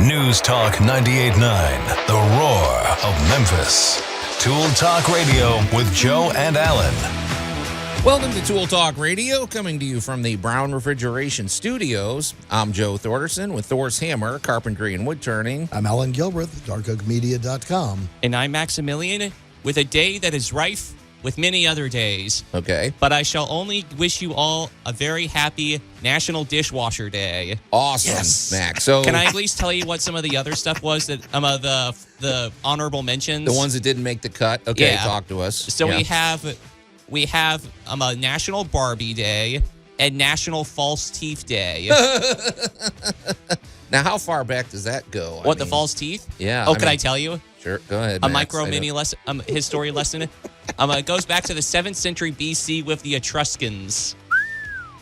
News Talk 98.9, the roar of Memphis. Tool Talk Radio with Joe and Allan. Welcome to Tool Talk Radio, coming to you from the Brown Refrigeration Studios. I'm Joe Thorderson with Thor's Hammer, Carpentry and Wood Turning. I'm Allan Gilbreth, darkoakmedia.com. And I'm Maximilian, with a day that is rife with many other days. Okay. But I shall only wish you all a very happy National Dishwasher Day. Awesome, Yes. Max. So, Can I at least tell you what some of the other stuff was that the honorable mentions? the ones that didn't make the cut? Okay, Yeah. talk to us. So Yeah. we have a National Barbie Day and National False Teeth Day. Now, how far back does that go? The false teeth? Yeah. Oh, can I tell you? Sure, go ahead, A Max. micro I mini don't- lesson, history lesson. It goes back to the 7th century BC with the Etruscans.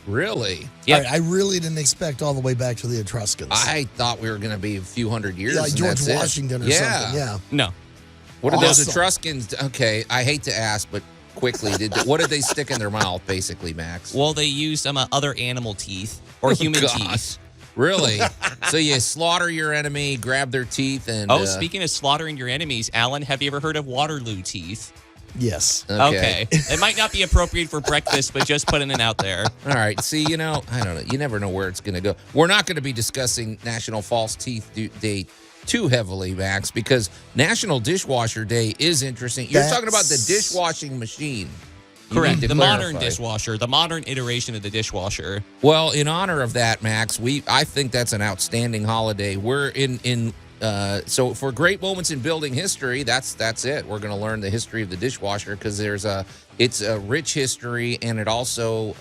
Really? Yep. All right, I really didn't expect all the way back to the Etruscans. I thought we were going to be a few hundred years. like and George that's it. Washington or Yeah. something. Yeah. No. What did those Awesome. Etruscans? Okay, I hate to ask, but quickly, what did they stick in their mouth, basically, Max? Well, they used other animal teeth or human God. teeth. Really? So you slaughter your enemy, grab their teeth, and Speaking of slaughtering your enemies, Allan, have you ever heard of Waterloo teeth? Yes. Okay. It might not be appropriate for breakfast, but just putting it out there. All right. See, I don't know. You never know where it's going to go. We're not going to be discussing National False Teeth Day too heavily, Max, because National Dishwasher Day is interesting. You're talking about the dishwashing machine. You Correct. need to The modern clarify. dishwasher, the modern iteration of the dishwasher. Well, in honor of that, Max, I think that's an outstanding holiday. We're so for great moments in building history, that's it. We're going to learn the history of the dishwasher because it's a rich history, and it also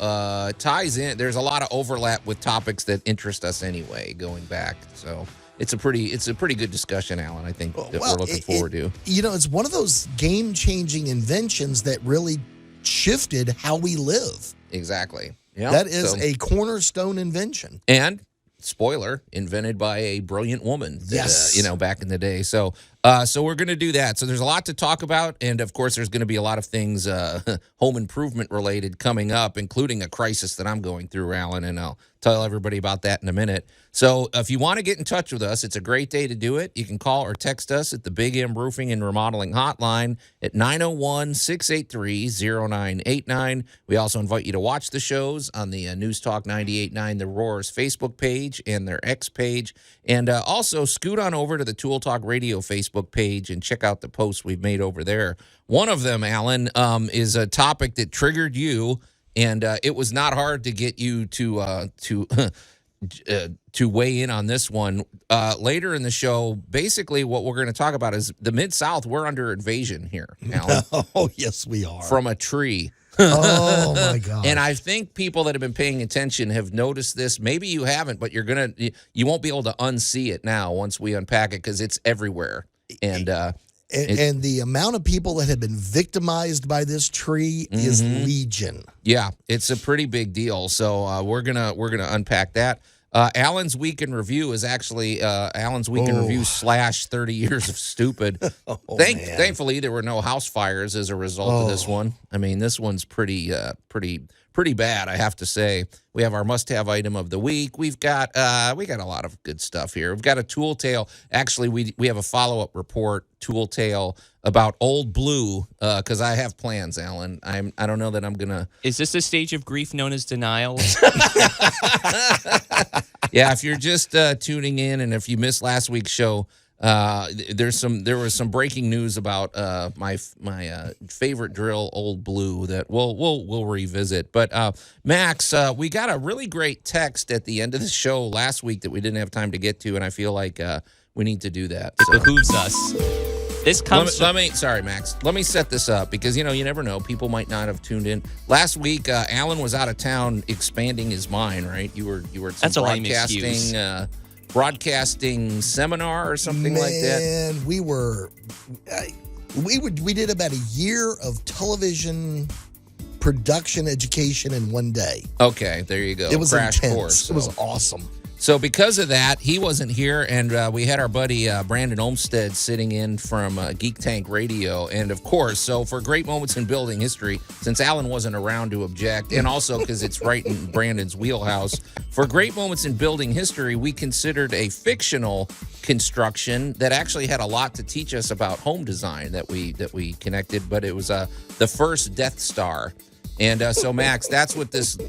ties in. There's a lot of overlap with topics that interest us anyway, going back. So it's a pretty good discussion, Allan. I think that we're looking forward to. It's one of those game-changing inventions that really shifted how we live. Exactly. Yeah. That is a cornerstone invention. And spoiler, invented by a brilliant woman. Yes. Back in the day. So we're going to do that. So there's a lot to talk about. And of course, there's going to be a lot of things home improvement related coming up, including a crisis that I'm going through, Allan. And I'll tell everybody about that in a minute. So if you want to get in touch with us, it's a great day to do it. You can call or text us at the Big M Roofing and Remodeling Hotline at 901-683-0989. We also invite you to watch the shows on the News Talk 98.9 The Roar's Facebook page and their X page. And also scoot on over to the Tool Talk Radio Facebook page and check out the posts we've made over there. One of them, Allan, is a topic that triggered you, and it was not hard to get you to weigh in on this one. Later in the show, basically what we're going to talk about is the Mid-South. We're under invasion here, Allan, Oh, yes, we are. from a tree. Oh, my God. And I think people that have been paying attention have noticed this. Maybe you haven't, but you won't be able to unsee it now once we unpack it because it's everywhere. And And the amount of people that have been victimized by this tree is legion. yeah, it's a pretty big deal. So we're gonna unpack that. Allan's Week in Review is actually Allan's Week in Review / 30 Years of Stupid. Thankfully, there were no house fires as a result of this one. I mean, this one's pretty bad, I have to say. We have our must-have item of the week. We got a lot of good stuff here. We've got a tool tale. Actually, we have a follow-up report, tool tale, about Old Blue, because I have plans, Allan. I don't know that I'm gonna. Is this a stage of grief known as denial? Yeah, if you're just tuning in, and if you missed last week's show, there was some breaking news about my favorite drill, Old Blue, that we'll revisit. But Max, we got a really great text at the end of the show last week that we didn't have time to get to, and I feel like we need to do that. It behooves us. This comes Sorry, Max. Let me set this up because, you never know. People might not have tuned in. Last week, Allan was out of town expanding his mind, right? You were at some That's a lame excuse. broadcasting seminar or something like that. Man, we did about a year of television production education in one day. Okay, there you go. It was Crash intense. course. It was awesome. So because of that, he wasn't here, and we had our buddy Brandon Olmstead sitting in from Geek Tank Radio. And, of course, so for great moments in building history, since Allan wasn't around to object, and also because it's right in Brandon's wheelhouse, for great moments in building history, we considered a fictional construction that actually had a lot to teach us about home design that we connected, but it was the first Death Star. And so, Max, that's what this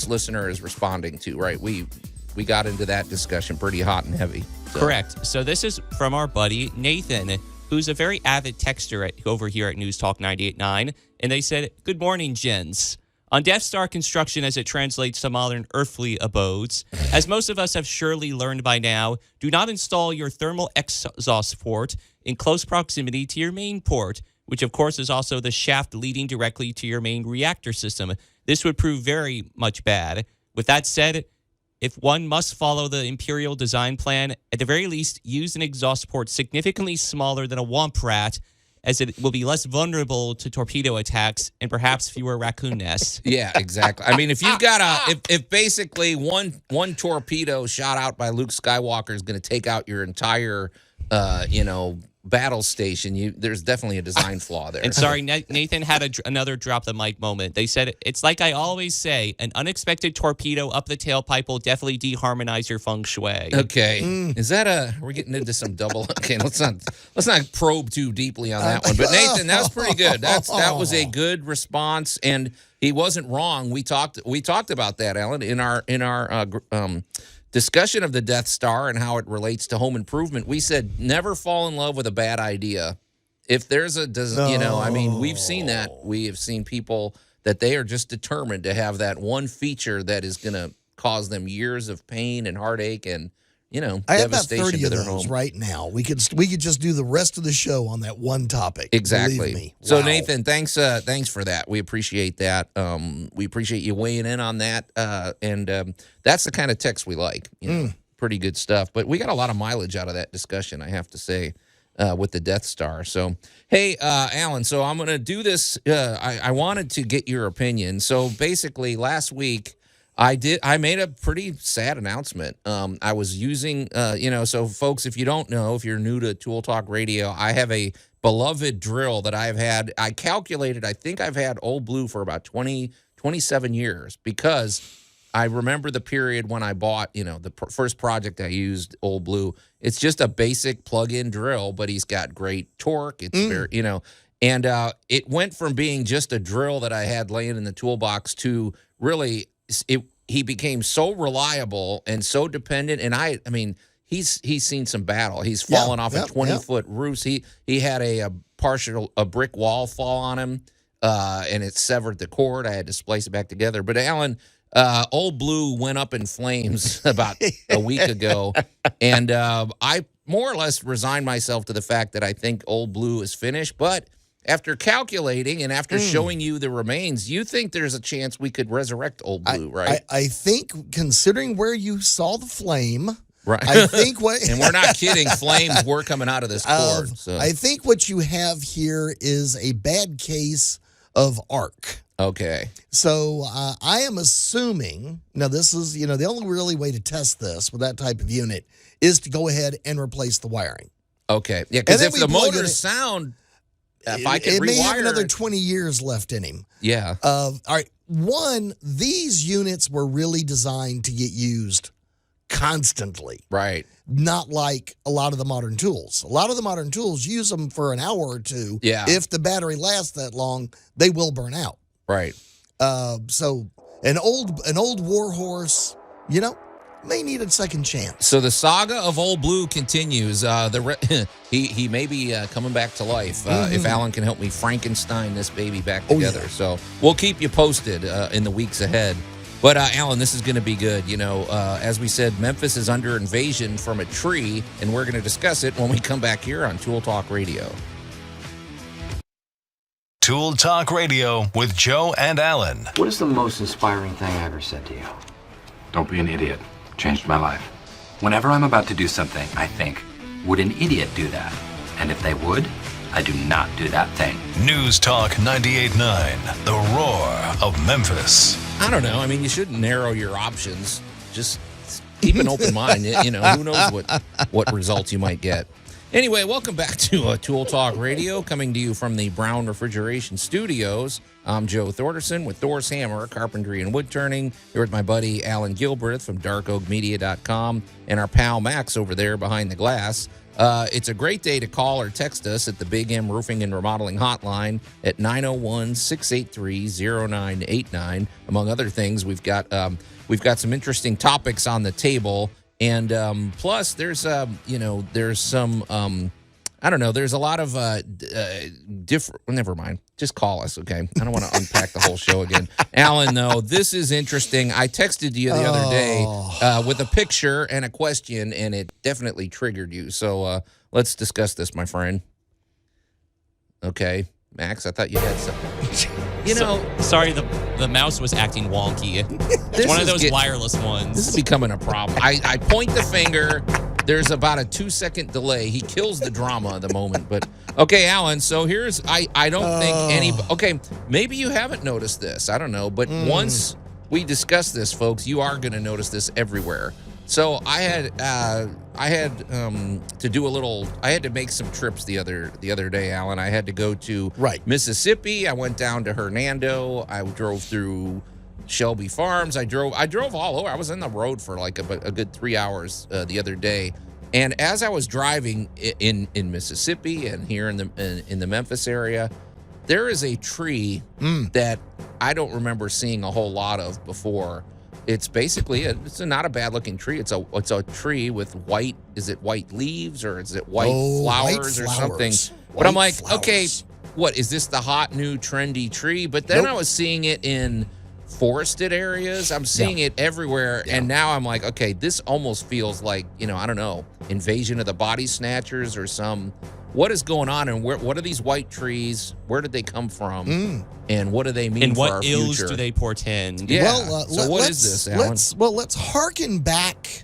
listener is responding to, right? We got into that discussion pretty hot and heavy. So. Correct. So this is from our buddy Nathan, who's a very avid texter over here at News Talk 98.9. And they said, "Good morning, gents. On Death Star construction as it translates to modern earthly abodes, as most of us have surely learned by now, do not install your thermal exhaust port in close proximity to your main port, which of course is also the shaft leading directly to your main reactor system. This would prove very much bad. With that said, if one must follow the Imperial design plan, at the very least, use an exhaust port significantly smaller than a Womp Rat, as it will be less vulnerable to torpedo attacks and perhaps fewer raccoon nests." Yeah, exactly. I mean, if you've got if basically one torpedo shot out by Luke Skywalker is going to take out your entire, battle station, there's definitely a design flaw there. And sorry, Nathan had another drop the mic moment. They said, "It's like I always say, an unexpected torpedo up the tailpipe will definitely deharmonize your feng shui." Okay, is that we're getting into some double? Okay, let's not probe too deeply on that one. But Nathan, that was pretty good. That was a good response, and he wasn't wrong. We talked about that, Allan, in our discussion of the Death Star and how it relates to home improvement. We said never fall in love with a bad idea. If there's we've seen that. We have seen people that they are just determined to have that one feature that is going to cause them years of pain and heartache and, I have about devastation 30 to of their those home. right now. We could just do the rest of the show on that one topic. Exactly. Believe me. So Wow. Nathan, thanks for that. We appreciate that. We appreciate you weighing in on that. And that's the kind of text we like. Pretty good stuff. But we got a lot of mileage out of that discussion, I have to say, with the Death Star. So, hey, Allan, so I'm going to do this. I wanted to get your opinion. So basically last week, I made a pretty sad announcement. I was using, so folks, if you don't know, if you're new to Tool Talk Radio, I have a beloved drill that I've had. I calculated, I think I've had Old Blue for about 27 years because I remember the period when I bought, the first project I used Old Blue. It's just a basic plug-in drill, but he's got great torque. It's very, and it went from being just a drill that I had laying in the toolbox to really he became so reliable and so dependent. And I mean, he's seen some battle. He's fallen off a 20-foot roof. He had a brick wall fall on him, and it severed the cord. I had to splice it back together. But Allan, Old Blue went up in flames about a week ago, and I more or less resigned myself to the fact that I think Old Blue is finished. But after calculating and after showing you the remains, you think there's a chance we could resurrect Old Blue, right? I think, considering where you saw the flame, right. I think what and we're not kidding, flames were coming out of this cord. So. I think what you have here is a bad case of arc. Okay. So I am assuming, now this is, the only really way to test this with that type of unit is to go ahead and replace the wiring. Okay. Yeah, because if the plug motors sound, if I could it rewire. may have another 20 years left in him. Yeah. All right. One, these units were really designed to get used constantly. Right. Not like a lot of the modern tools. A lot of the modern tools use them for an hour or two. Yeah. If the battery lasts that long, they will burn out. Right. So an old warhorse, may need a second chance. So the saga of Old Blue continues. He may be coming back to life if Allan can help me Frankenstein this baby back together. Yeah. So we'll keep you posted in the weeks ahead. But Allan, this is going to be good. As we said, Memphis is under invasion from a tree, and we're going to discuss it when we come back here on Tool Talk Radio. Tool Talk Radio with Joe and Allan. What is the most inspiring thing I ever said to you? Don't be an idiot. Changed my life. Whenever I'm about to do something, I think, would an idiot do that? And if they would, I do not do that thing. News Talk 98.9, the roar of Memphis. I don't know. I mean, you shouldn't narrow your options. Just keep an open mind. You know, who knows what results you might get. Anyway, welcome back to Tool Talk Radio, coming to you from the Brown Refrigeration Studios. I'm Joe Thorderson with Thor's Hammer, Carpentry and Wood Turning. Here with my buddy Allan Gilbreth from darkoakmedia.com and our pal Max over there behind the glass. It's a great day to call or text us at the Big M Roofing and Remodeling Hotline at 901-683-0989. Among other things, we've got some interesting topics on the table. And plus, there's some, I don't know, there's a lot of different, never mind, just call us, okay? I don't want to unpack the whole show again. Allan, though, this is interesting. I texted you the other day with a picture and a question, and it definitely triggered you. So let's discuss this, my friend. Okay, Max, I thought you had something. Sorry, the mouse was acting wonky. It's one of those wireless ones. This is becoming a problem. I point the finger. There's about a 2-second delay. He kills the drama at the moment. But okay, Allan. So here's I don't think any. Okay, maybe you haven't noticed this. I don't know. But once we discuss this, folks, you are going to notice this everywhere. So I had to do a little. I had to make some trips the other day, Allan. I had to go to Mississippi. I went down to Hernando. I drove through Shelby Farms. I drove all over. I was on the road for like a good 3 hours the other day. And as I was driving in Mississippi and here in the Memphis area, there is a tree that I don't remember seeing a whole lot of before. It's basically it's not a bad looking tree. It's a tree with white. Is it white leaves or is it white flowers or something? But I'm like, okay, what is this? The hot new trendy tree? But then I was seeing it in forested areas. I'm seeing it everywhere, and now I'm like, okay, this almost feels like I don't know, Invasion of the Body Snatchers or some. What is going on, and what are these white trees? Where did they come from, and what do they mean and for our future? And what ills do they portend? Yeah. Well, so what is this, Allan? Let's harken back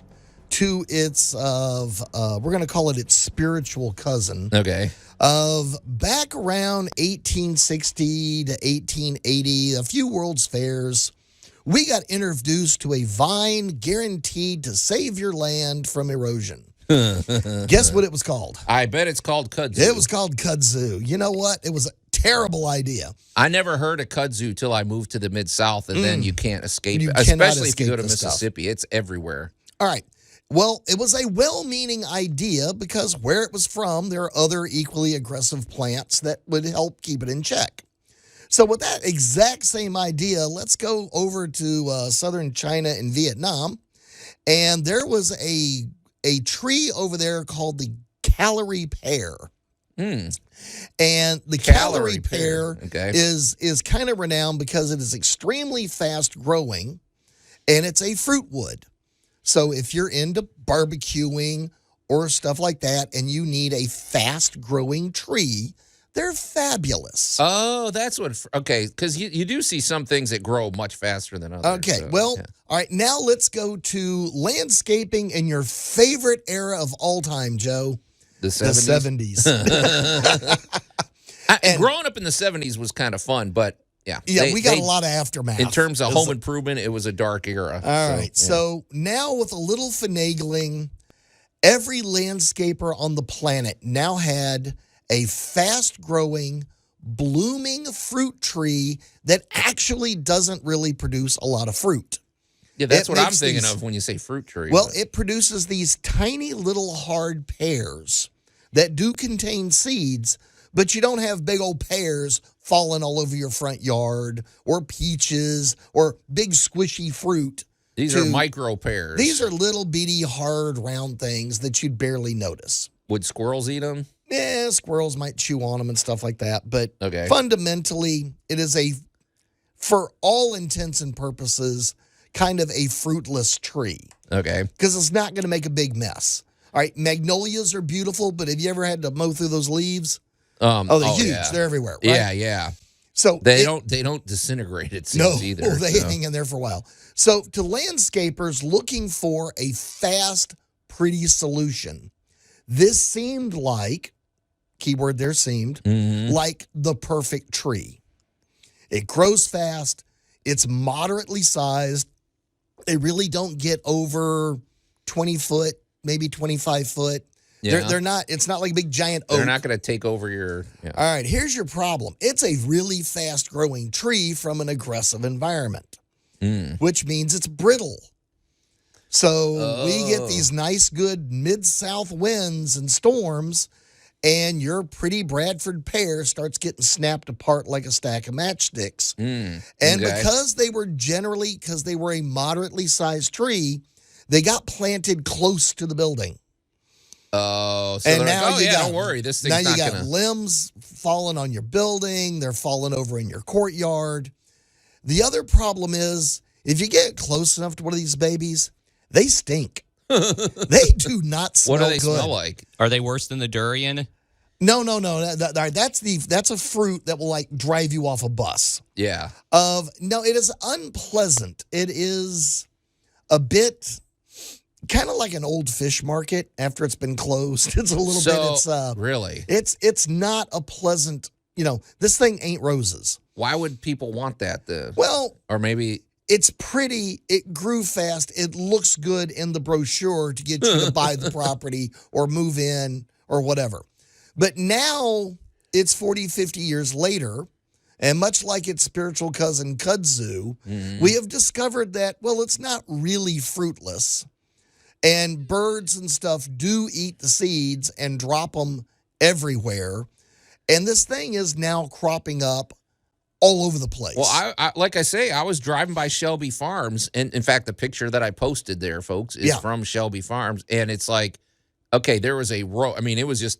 to its we're going to call it its spiritual cousin. Okay. Of back around 1860 to 1880, a few World's Fairs, we got introduced to a vine guaranteed to save your land from erosion. Guess what it was called? I bet it's called kudzu. It was called kudzu. You know what? It was a terrible idea. I never heard of kudzu till I moved to the Mid-South, and then you can't escape it. Cannot Especially if escape you go to this Mississippi. stuff. It's everywhere. All right. Well, it was a well-meaning idea because where it was from, there are other equally aggressive plants that would help keep it in check. So with that exact same idea, let's go over to southern China and Vietnam. And there was a tree over there called the calorie pear. And the calorie pear is kind of renowned because it is extremely fast growing, and it's a fruit wood. So if you're into barbecuing or stuff like that and you need a fast-growing tree, they're fabulous. Oh, that's what. Okay, because you do see some things that grow much faster than others. Okay, all right, now let's go to landscaping in your favorite era of all time, Joe. The 70s. And growing up in the 70s was kind of fun, but we got a lot of aftermath. In terms of home improvement, it was a dark era. All right, so now with a little finagling, every landscaper on the planet now had a fast-growing, blooming fruit tree that actually doesn't really produce a lot of fruit. Yeah, that's what I'm thinking of when you say fruit tree. Well, it produces these tiny little hard pears that do contain seeds, but you don't have big old pears falling all over your front yard or peaches or big squishy fruit. These are micro pears. These are little bitty hard round things that you'd barely notice. Would squirrels eat them? Yeah, squirrels might chew on them and stuff like that. But fundamentally, it is for all intents and purposes, kind of a fruitless tree. Okay. Because it's not going to make a big mess. All right, magnolias are beautiful, but have you ever had to mow through those leaves? They're huge. Yeah. They're everywhere, right? Yeah. So they don't disintegrate, it seems, either. No, they hang in there for a while. So to landscapers looking for a fast, pretty solution, this seemed like, keyword there seemed, like the perfect tree. It grows fast. It's moderately sized. They really don't get over 20 foot, maybe 25 foot. Yeah. They're not. It's not like a big giant oak. They're not going to take over your. Yeah. All right, here's your problem. It's a really fast growing tree from an aggressive environment, which means it's brittle. So we get these nice, good mid-south winds and storms, and your pretty Bradford pear starts getting snapped apart like a stack of matchsticks. And because they were a moderately sized tree, they got planted close to the building. Oh, so and they're now like, don't worry, this thing's now not you got going to. limbs falling on your building. They're falling over in your courtyard. The other problem is if you get close enough to one of these babies, they stink. They do not smell What do they good. smell like? Are they worse than the durian? No. That's a fruit that will like drive you off a bus. Yeah. No, it is unpleasant. It is a bit kind of like an old fish market after it's been closed. It's a little bit. It's really. It's not a pleasant. This thing ain't roses. Why would people want that? Or maybe. It's pretty. It grew fast. It looks good in the brochure to get you to buy the property or move in or whatever. But now it's 40, 50 years later, and much like its spiritual cousin kudzu, we have discovered that, well, it's not really fruitless. And birds and stuff do eat the seeds and drop them everywhere. And this thing is now cropping up all over the place. Well, I like I say, I was driving by Shelby Farms, and in fact, the picture that I posted there, folks, is from Shelby Farms, and it's like, okay, there was a row. I mean, it was just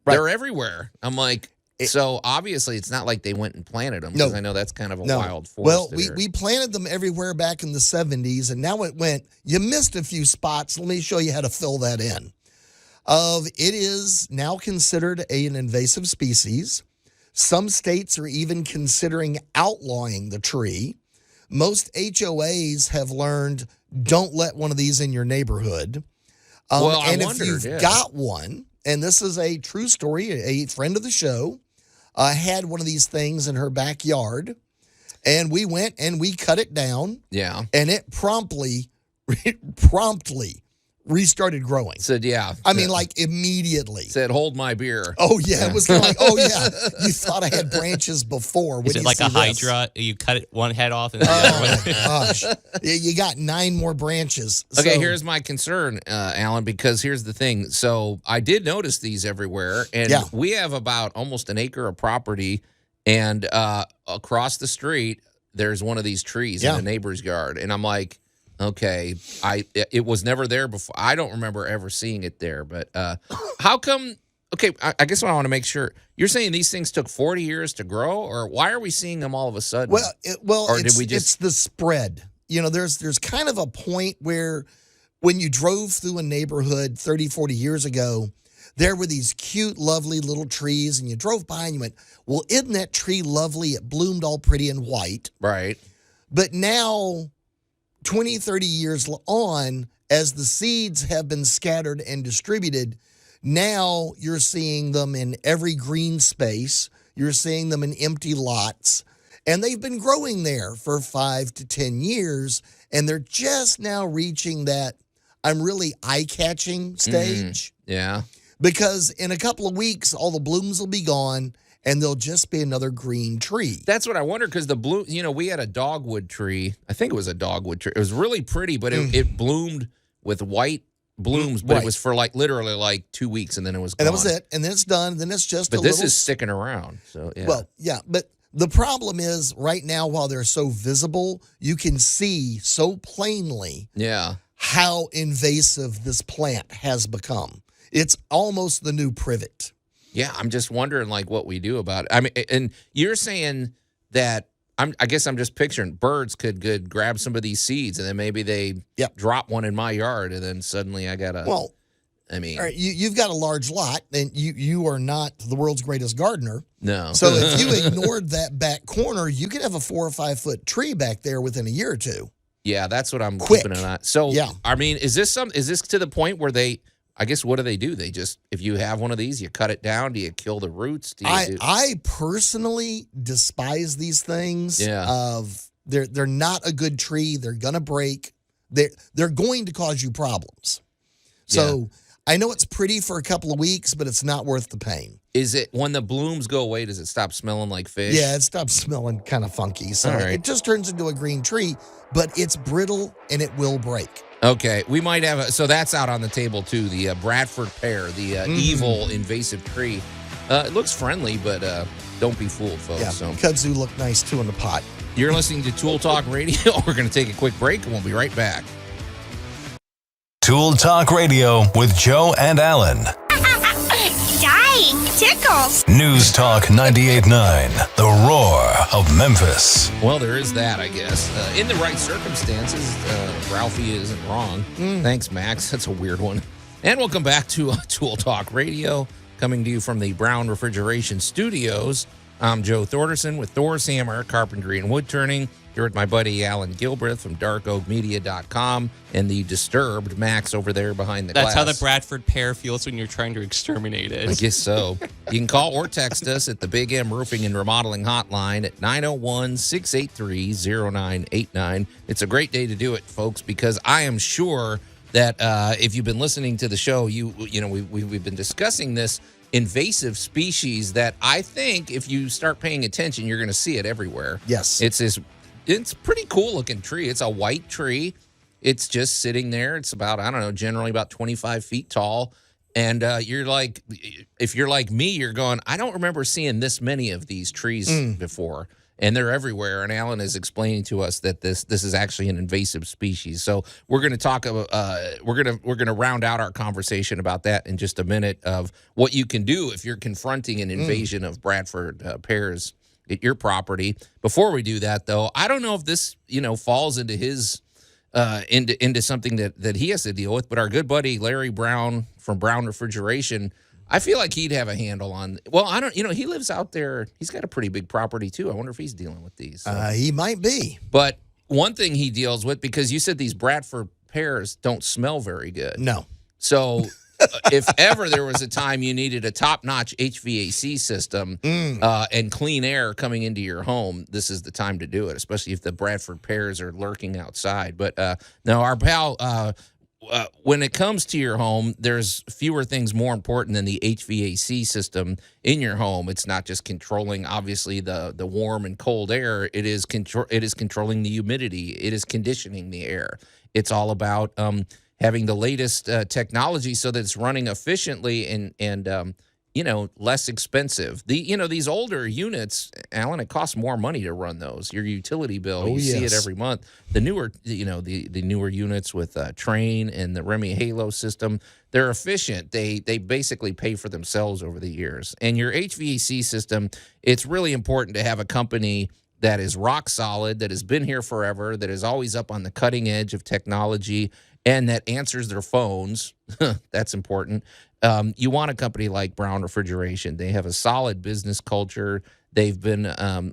they're everywhere. I'm like, so obviously, it's not like they went and planted them because I know that's kind of a wild forest. Well, we planted them everywhere back in the 70s, and now it went. You missed a few spots. Let me show you how to fill that in. It is now considered an invasive species. Some states are even considering outlawing the tree. Most HOAs have learned don't let one of these in your neighborhood. And if you've got one, and this is a true story, a friend of the show had one of these things in her backyard, and we went and we cut it down. Yeah. And it promptly restarted growing. Said, I mean, like immediately. Said, hold my beer. Oh, yeah. It was kind of like, oh, yeah. You thought I had branches before. Is it like a hydra? You cut it one head off and the other one? Gosh. You got 9 more branches. Okay, here's my concern, Alan, because here's the thing. So I did notice these everywhere, and we have about almost an acre of property, and across the street, there's one of these trees in a neighbor's yard, and I'm like, okay, it was never there before. I don't remember ever seeing it there, but how come? Okay, I guess what I want to make sure you're saying these things took 40 years to grow, or why are we seeing them all of a sudden? It's the spread. There's kind of a point where when you drove through a neighborhood 30, 40 years ago, there were these cute, lovely little trees, and you drove by and you went, well, isn't that tree lovely? It bloomed all pretty and white. Right. But now 20, 30 years on, as the seeds have been scattered and distributed, now you're seeing them in every green space. You're seeing them in empty lots. And they've been growing there for 5 to 10 years. And they're just now reaching that I'm really eye-catching stage. Yeah. Because in a couple of weeks, all the blooms will be gone, and there'll just be another green tree. That's what I wonder, because the bloom, we had a dogwood tree. I think it was a dogwood tree. It was really pretty, but it bloomed with white blooms, but it was for literally 2 weeks, and then it was gone. And that was it. And then it's done. And then it's just But this is sticking around. So yeah. Well, yeah, but the problem is right now, while they're so visible, you can see so plainly how invasive this plant has become. It's almost the new privet. Yeah, I'm just wondering what we do about it. I mean, and you're saying that I guess I'm just picturing birds could grab some of these seeds, and then maybe they drop one in my yard, and then suddenly I gotta. Well, I mean, all right, you've got a large lot, and you are not the world's greatest gardener. No. So if you ignored that back corner, you could have a 4 or 5 foot tree back there within a year or two. Yeah, that's what I'm keeping an eye. So I mean, is this to the point where they? I guess what do? They just, if you have one of these, you cut it down. Do you kill the roots? I personally despise these things. Yeah. They're not a good tree. They're gonna break. They're going to cause you problems. So I know it's pretty for a couple of weeks, but it's not worth the pain. Is it when the blooms go away, does it stop smelling like fish? Yeah, it stops smelling kind of funky. So All right. it just turns into a green tree, but it's brittle and it will break. Okay, we might have so that's out on the table too. The Bradford Pear, the evil invasive tree. It looks friendly, but don't be fooled, folks. Yeah, So kudzu look nice too in the pot. you're listening to Tool Talk Radio. We're going to take a quick break, and we'll be right back. Tool Talk Radio with Joe and Allan. Dying. Tickles. News Talk 98.9, the roar of Memphis. Well, there is that, I guess. In the right circumstances, Ralphie isn't wrong. Thanks, Max. That's a weird one. And welcome back to Tool Talk Radio, coming to you from the Brown Refrigeration Studios. I'm Joe Thorderson with Thor's Hammer, Carpentry and Wood Turning. Here with my buddy Allan Gilbreth from darkoakmedia.com and the disturbed Max over there behind the glass. That's how the Bradford Pear feels when you're trying to exterminate it. I guess so. You can call or text us at the Big M Roofing and Remodeling Hotline at 901-683-0989. It's a great day to do it, folks, because I am sure that if you've been listening to the show, we've been discussing this invasive species that I think if you start paying attention, you're going to see it everywhere. Yes. It's a pretty cool looking tree. It's a white tree. It's just sitting there. It's about, I don't know, generally about 25 feet tall. And you're like, if you're like me, you're going, I don't remember seeing this many of these trees before. And they're everywhere. And Allan is explaining to us that this is actually an invasive species. So we're going to talk about we're going to round out our conversation about that in just a minute of what you can do if you're confronting an invasion of Bradford pears at your property. Before we do that, though, I don't know if this falls into his into something that he has to deal with. But our good buddy Larry Brown from Brown Refrigeration, I feel like he'd have a handle on. Well, I don't. He lives out there. He's got a pretty big property too. I wonder if he's dealing with these. So. He might be. But one thing he deals with, because you said these Bradford pears don't smell very good. No. So if ever there was a time you needed a top-notch HVAC system and clean air coming into your home, this is the time to do it, especially if the Bradford pears are lurking outside. But no, our pal, when it comes to your home, there's fewer things more important than the HVAC system in your home. It's not just controlling, obviously, the warm and cold air. It is controlling the humidity. It is conditioning the air. It's all about having the latest technology so that it's running efficiently and less expensive. These older units, Allan, it costs more money to run those. Your utility bill, see it every month. The newer, the newer units with Train and the Remy Halo system, they're efficient. They basically pay for themselves over the years. And your HVAC system, it's really important to have a company that is rock solid, that has been here forever, that is always up on the cutting edge of technology, and that answers their phones. That's important. You want a company like Brown Refrigeration. They have a solid business culture. They've been,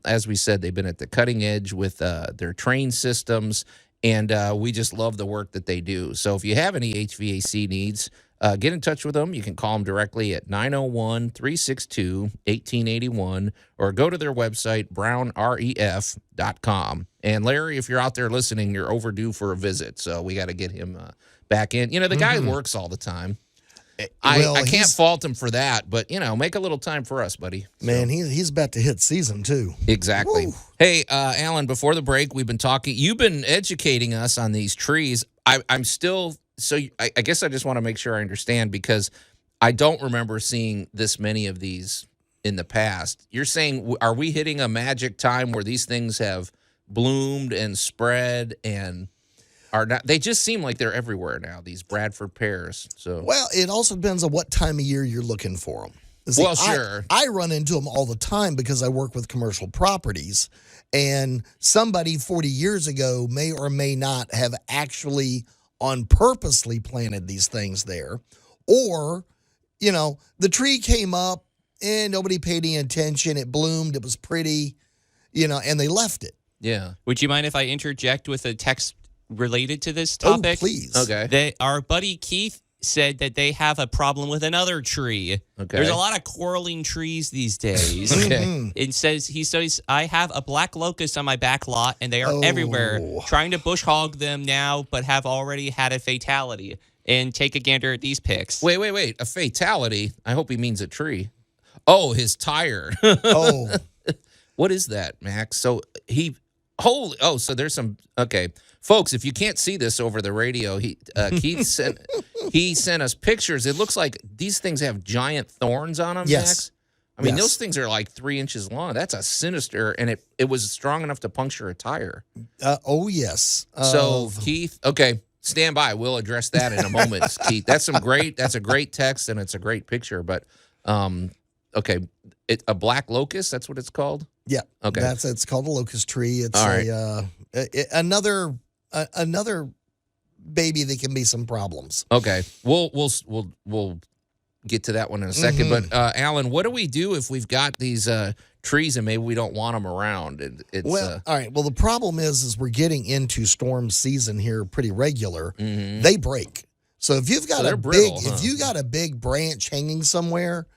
as we said, they've been at the cutting edge with their Train systems, and we just love the work that they do. So if you have any HVAC needs, get in touch with them. You can call them directly at 901-362-1881 or go to their website, brownref.com. And Larry, if you're out there listening, you're overdue for a visit, so we got to get him back in. The guy works all the time. I can't fault him for that, but, make a little time for us, buddy. Man, he's about to hit season 2. Exactly. Woo. Hey, Allan, before the break, we've been talking. You've been educating us on these trees. I'm still... So I guess I just want to make sure I understand, because I don't remember seeing this many of these in the past. You're saying, are we hitting a magic time where these things have bloomed and spread and are not? They just seem like they're everywhere now, these Bradford pears. So Well, it also depends on what time of year you're looking for them. Well, sure. I run into them all the time because I work with commercial properties, and somebody 40 years ago may or may not have actually on purposely planted these things there, or, the tree came up and nobody paid any attention. It bloomed. It was pretty, and they left it. Yeah. Would you mind if I interject with a text related to this topic? Oh, please. Okay. Our buddy Keith said that they have a problem with another tree. Okay. There's a lot of quarreling trees these days. Okay. It says, I have a black locust on my back lot, and they are everywhere. Trying to bush hog them now, but have already had a fatality. And take a gander at these pics. Wait. A fatality? I hope he means a tree. Oh, his tire. Oh. What is that, Max? So so there's some, okay. Folks, if you can't see this over the radio, Keith sent us pictures. It looks like these things have giant thorns on them, Yes. Max. I mean, Yes. those things are like 3 inches long. That's a sinister, and it was strong enough to puncture a tire. Oh, yes. So, Keith, okay, stand by. We'll address that in a moment, Keith. That's a great text, and it's a great picture. But, okay, a black locust, that's what it's called? Yeah. Okay. It's called a locust tree. It's All right. another baby that can be some problems. Okay, we'll get to that one in a second. Mm-hmm. But Allan, what do we do if we've got these trees and maybe we don't want them around? All right. Well, the problem is we're getting into storm season here pretty regular. Mm-hmm. They break. So if you've got they're if you got a big branch hanging somewhere,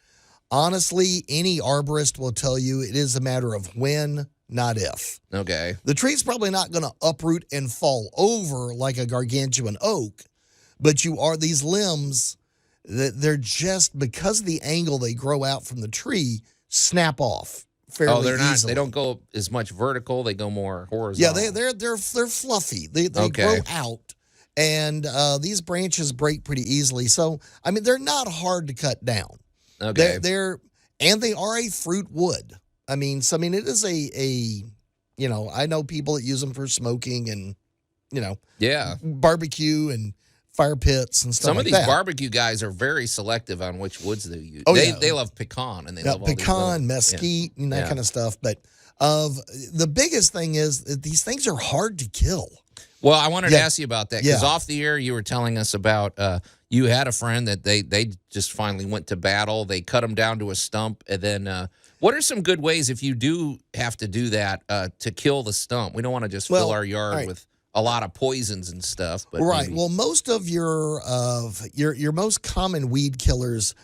honestly, any arborist will tell you it is a matter of when, not if. Okay. The tree's probably not going to uproot and fall over like a gargantuan oak, but these limbs that they're just, because of the angle they grow out from the tree, snap off fairly they're not. easily. They don't go as much vertical. They go more horizontal. Yeah, they're fluffy. They Okay. grow out, and these branches break pretty easily. So I mean, they're not hard to cut down. Okay. They are a fruit wood. I mean, it is I know people that use them for smoking and, Yeah. barbecue and fire pits and stuff Some like of these that. barbecue guys are very selective on which woods they use. Oh, they, yeah. they love pecan and they love all these pecan, other- mesquite, and that Yeah. kind of stuff. But the biggest thing is that these things are hard to kill. Well, I wanted to Yeah. ask you about that because Yeah. off the air you were telling us about you had a friend that they just finally went to battle. They cut them down to a stump, and then what are some good ways if you do have to do that to kill the stump? We don't want to just fill our yard right. with a lot of poisons and stuff. But Right. maybe- Well, most of your most common weed killers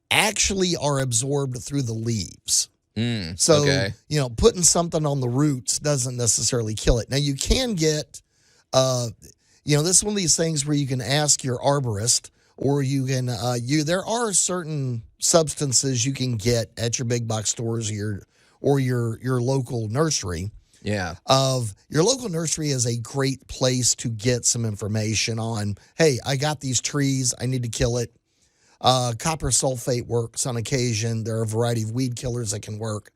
actually are absorbed through the leaves. So, okay. Putting something on the roots doesn't necessarily kill it. Now, you can get, this is one of these things where you can ask your arborist, or you can, there are certain substances you can get at your big box stores or your local nursery. Yeah. Your local nursery is a great place to get some information on, hey, I got these trees, I need to kill it. Copper sulfate works on occasion. There are a variety of weed killers that can work.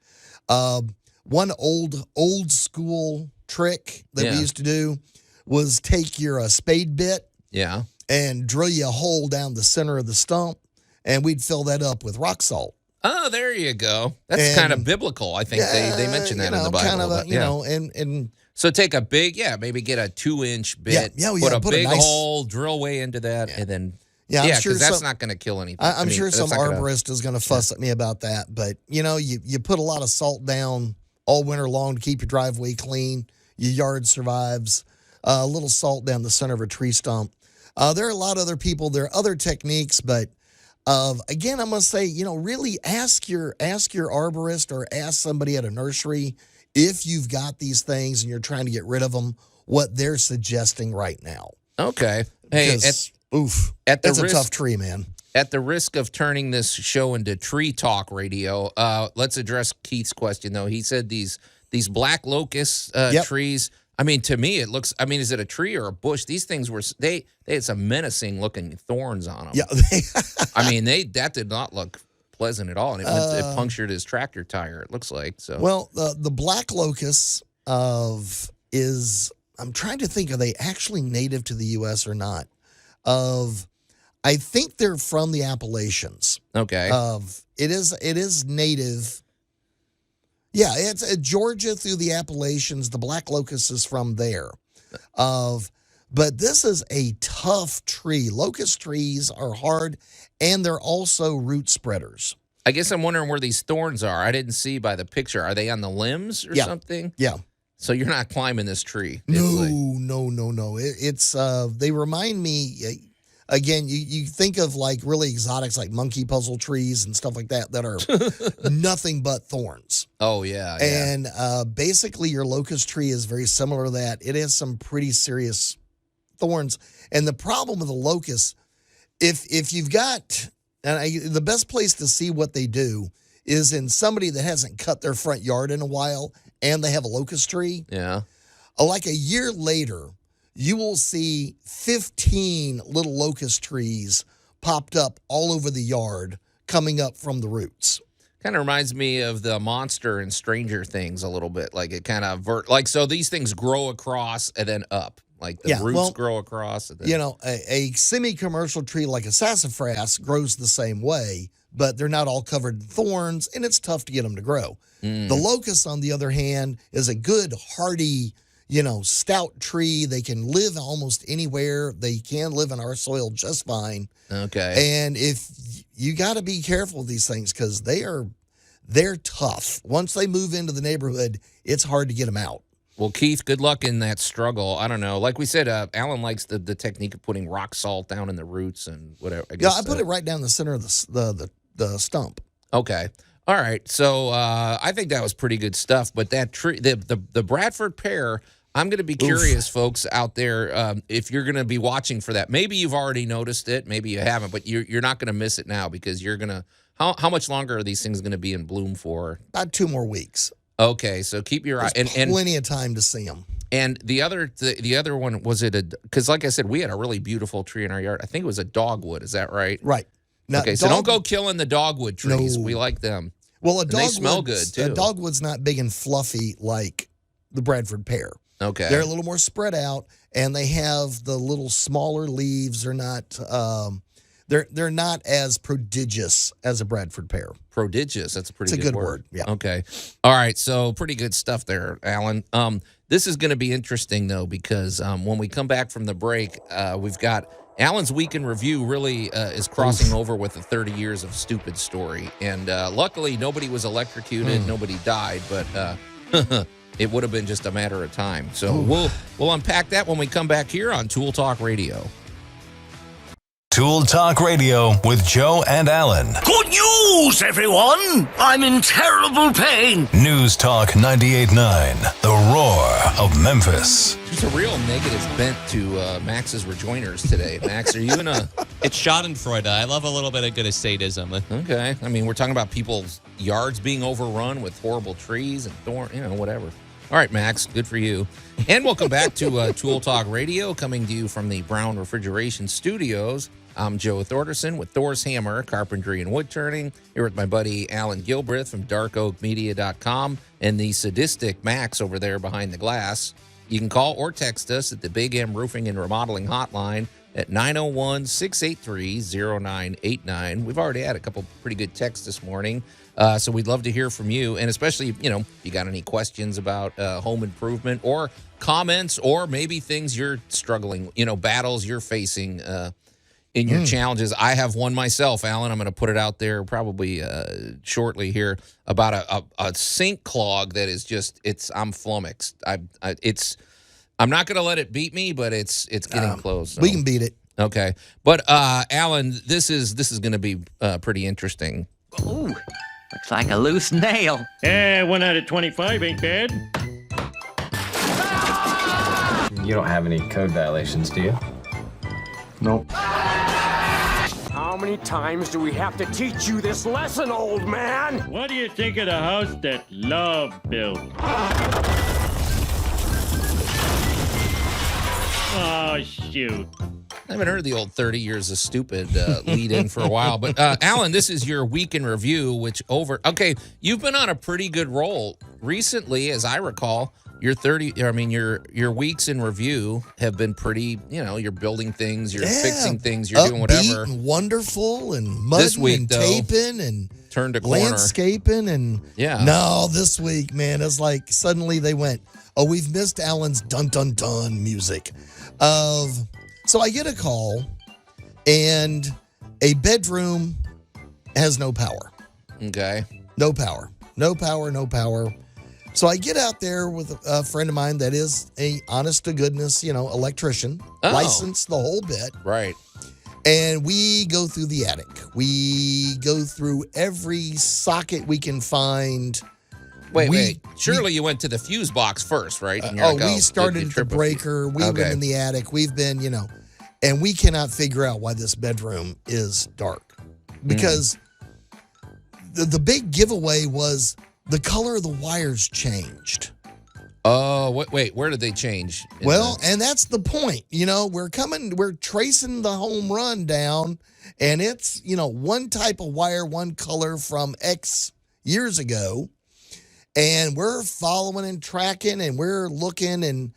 One old school trick that we used to do was take your spade bit Yeah. and drill you a hole down the center of the stump, and we'd fill that up with rock salt. Oh, there you go. That's kind of biblical. I think they mentioned that in the Bible. Kind of but, yeah. and So take a big, maybe get a 2-inch bit, put a big nice hole, drill way into that, and then I'm sure because that's some- not going to kill anything. I'm sure some that's not gonna- arborist is going to fuss at me about that, but you put a lot of salt down all winter long to keep your driveway clean. Your yard survives. A little salt down the center of a tree stump. There are a lot of other people. There are other techniques, but again, I'm going to say, really ask your arborist or ask somebody at a nursery if you've got these things and you're trying to get rid of them, what they're suggesting right now. Okay. Hey, Because, at it's a tough tree, man. At the risk of turning this show into tree talk radio, let's address Keith's question, though. He said these black locust trees. I mean, to me, it looks. I mean, is it a tree or a bush? These things were. They had some menacing looking thorns on them. Yeah. I mean, that did not look pleasant at all, and it punctured his tractor tire. It looks like so. Well, the black locust is. I'm trying to think. Are they actually native to the U.S. or not? I think they're from the Appalachians. Okay. It is native. Yeah, it's Georgia through the Appalachians. The black locust is from there. But this is a tough tree. Locust trees are hard, and they're also root spreaders. I guess I'm wondering where these thorns are. I didn't see by the picture. Are they on the limbs or something? Yeah. So you're not climbing this tree. No. It's they remind me. Again, you think of like really exotics like monkey puzzle trees and stuff like that are nothing but thorns. Oh, yeah. And basically, your locust tree is very similar to that. It has some pretty serious thorns. And the problem with the locust, if you've got, the best place to see what they do is in somebody that hasn't cut their front yard in a while and they have a locust tree. Yeah. Like a year later, you will see 15 little locust trees popped up all over the yard coming up from the roots. Kind of reminds me of the monster in Stranger Things a little bit. Like it kind of so these things grow across and then up. Like the roots grow across. And then... a semi-commercial tree like a sassafras grows the same way, but they're not all covered in thorns, and it's tough to get them to grow. The locust, on the other hand, is a good, hardy, stout tree. They can live almost anywhere. They can live in our soil just fine. Okay. And if you got to be careful with these things because they're tough. Once they move into the neighborhood, it's hard to get them out. Well, Keith, good luck in that struggle. I don't know. Like we said, Allan likes the technique of putting rock salt down in the roots and whatever. I put it right down the center of the stump. Okay. All right. So I think that was pretty good stuff. But that tree, the Bradford Pear, I'm going to be curious, folks out there, if you're going to be watching for that. Maybe you've already noticed it. Maybe you haven't. But you're not going to miss it now because you're going to – how much longer are these things going to be in bloom for? About 2 more weeks. Okay, so keep your eye and plenty of time to see them. And the other one, was it because like I said, we had a really beautiful tree in our yard. I think it was a dogwood. Is that right? Right. Now, okay, so don't go killing the dogwood trees. No. We like them. Well, they smell good too. A dogwood's not big and fluffy like the Bradford Pear. Okay, they're a little more spread out, and they have the little smaller leaves. They're not. They're not as prodigious as a Bradford Pear. Prodigious. That's a pretty good word. Yeah. Okay. All right. So pretty good stuff there, Allan. This is going to be interesting though because when we come back from the break, we've got Allan's Week in Review. Really is crossing over with the 30 years of stupid story, and luckily nobody was electrocuted, nobody died, but it would have been just a matter of time. So we'll unpack that when we come back here on Tool Talk Radio. Tool Talk Radio with Joe and Allan. Good news, everyone! I'm in terrible pain. News Talk 98.9, the roar of Memphis. There's a real negative bent to Max's rejoinders today. Max, are you in a... It's schadenfreude. I love a little bit of good sadism. Okay. I mean, we're talking about people's yards being overrun with horrible trees and whatever. All right, Max, good for you. And welcome back to Tool Talk Radio, coming to you from the Brown Refrigeration Studios. I'm Joe Thorderson with Thor's Hammer, Carpentry and Wood Turning, here with my buddy Allan Gilbreth from darkoakmedia.com and the sadistic Max over there behind the glass. You can call or text us at the Big M Roofing and Remodeling Hotline at 901-683-0989. We've already had a couple pretty good texts this morning, so we'd love to hear from you, and especially, if you got any questions about home improvement or comments or maybe things you're struggling, battles you're facing in your challenges. I have one myself, Allan. I'm going to put it out there probably shortly here about a sink clog that is just I'm flummoxed. I'm not going to let it beat me, but it's getting close. So. We can beat it. Okay, but Allan, this is going to be pretty interesting. Ooh, looks like a loose nail. 1 out of 25 ain't bad. You don't have any code violations, do you? Nope. How many times do we have to teach you this lesson, old man? What do you think of the house that Love built? Oh, shoot. I haven't heard the old 30 years of stupid lead in for a while, but Allan, this is your week in review, you've been on a pretty good roll recently, as I recall. Your weeks in review have been pretty, you're building things, you're fixing things, you're doing whatever. And wonderful and mudding this week, and though, taping and turned a corner. Landscaping and no, this week, man, it's like suddenly they went, we've missed Allan's dun dun dun music. So I get a call and a bedroom has no power. Okay. No power. So I get out there with a friend of mine that is a honest to goodness, electrician, licensed the whole bit. Right. And we go through the attic. We go through every socket we can find. Wait. Surely you went to the fuse box first, right? And you're like, we started at the breaker. We went in the attic. We've been, and we cannot figure out why this bedroom is dark. Because the big giveaway was the color of the wires changed. Oh, wait, where did they change? Well, and that's the point. We're tracing the home run down, and it's, one type of wire, one color from X years ago. And we're following and tracking, and we're looking, and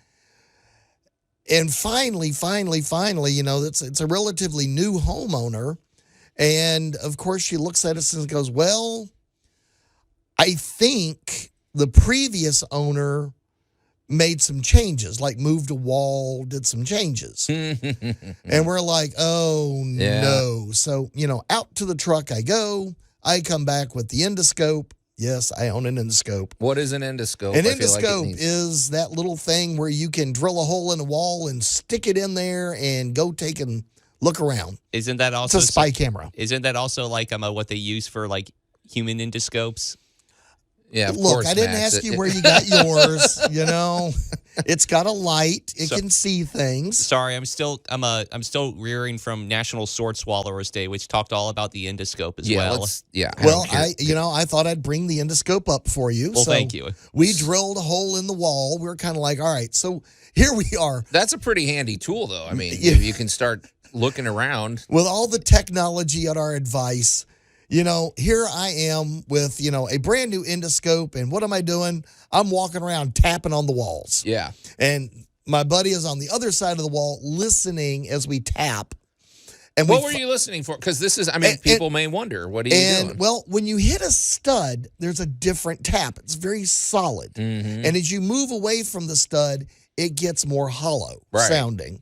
finally, it's a relatively new homeowner. And, of course, she looks at us and goes, well, I think the previous owner made some changes, like moved a wall, did some changes. And we're like, oh, no. So, out to the truck I go. I come back with the endoscope. Yes, I own an endoscope. What is an endoscope? An endoscope is that little thing where you can drill a hole in a wall and stick it in there and go take and look around. Isn't that also it's a spy camera? Isn't that also like what they use for like human endoscopes? Yeah, of look, course, I didn't Max. ask you where you got yours. It's got a light; it can see things. Sorry, I'm still rearing from National Sword Swallowers Day, which talked all about the endoscope as well. Well, I thought I'd bring the endoscope up for you. Well, so thank you. We drilled a hole in the wall. We were kind of like, all right, so here we are. That's a pretty handy tool, though. I mean, you can start looking around with all the technology at our advice. Here I am with, a brand new endoscope. And what am I doing? I'm walking around tapping on the walls. Yeah. And my buddy is on the other side of the wall listening as we tap. And what were you listening for? Because this is, people may wonder, what are you doing? Well, when you hit a stud, there's a different tap. It's very solid. Mm-hmm. And as you move away from the stud, it gets more hollow sounding.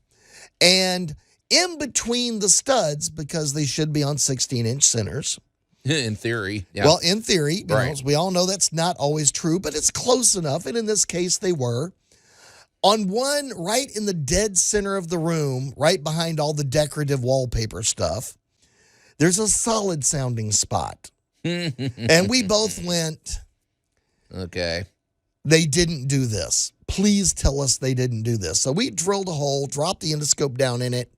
And in between the studs, because they should be on 16-inch centers. In theory. Yeah. Well, in theory, as we all know that's not always true, but it's close enough. And in this case, they were. On one, right in the dead center of the room, right behind all the decorative wallpaper stuff, there's a solid sounding spot. And we both went, okay, they didn't do this. Please tell us they didn't do this. So we drilled a hole, dropped the endoscope down in it,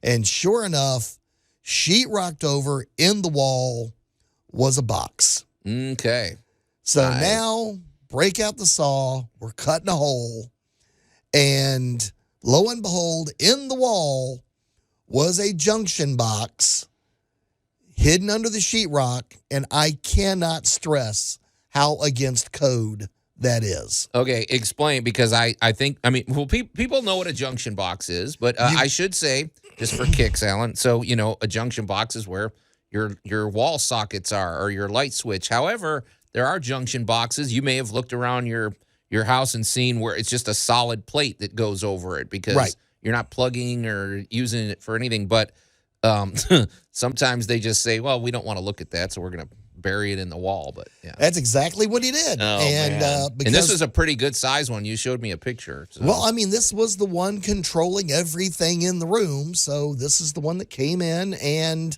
and sure enough, sheetrocked over in the wall was a box. Okay. So now, break out the saw, we're cutting a hole, and lo and behold, in the wall was a junction box hidden under the sheetrock, and I cannot stress how against code that is. Okay, explain, because I think, people know what a junction box is, but I should say, just for kicks, Alan, so, a junction box is where your wall sockets are, or your light switch. However, there are junction boxes. You may have looked around your house and seen where it's just a solid plate that goes over it because you're not plugging or using it for anything. But sometimes they just say, well, we don't want to look at that, so we're going to bury it in the wall. But yeah, that's exactly what he did. Oh, and this is a pretty good size one. You showed me a picture. So. Well, this was the one controlling everything in the room. So this is the one that came in and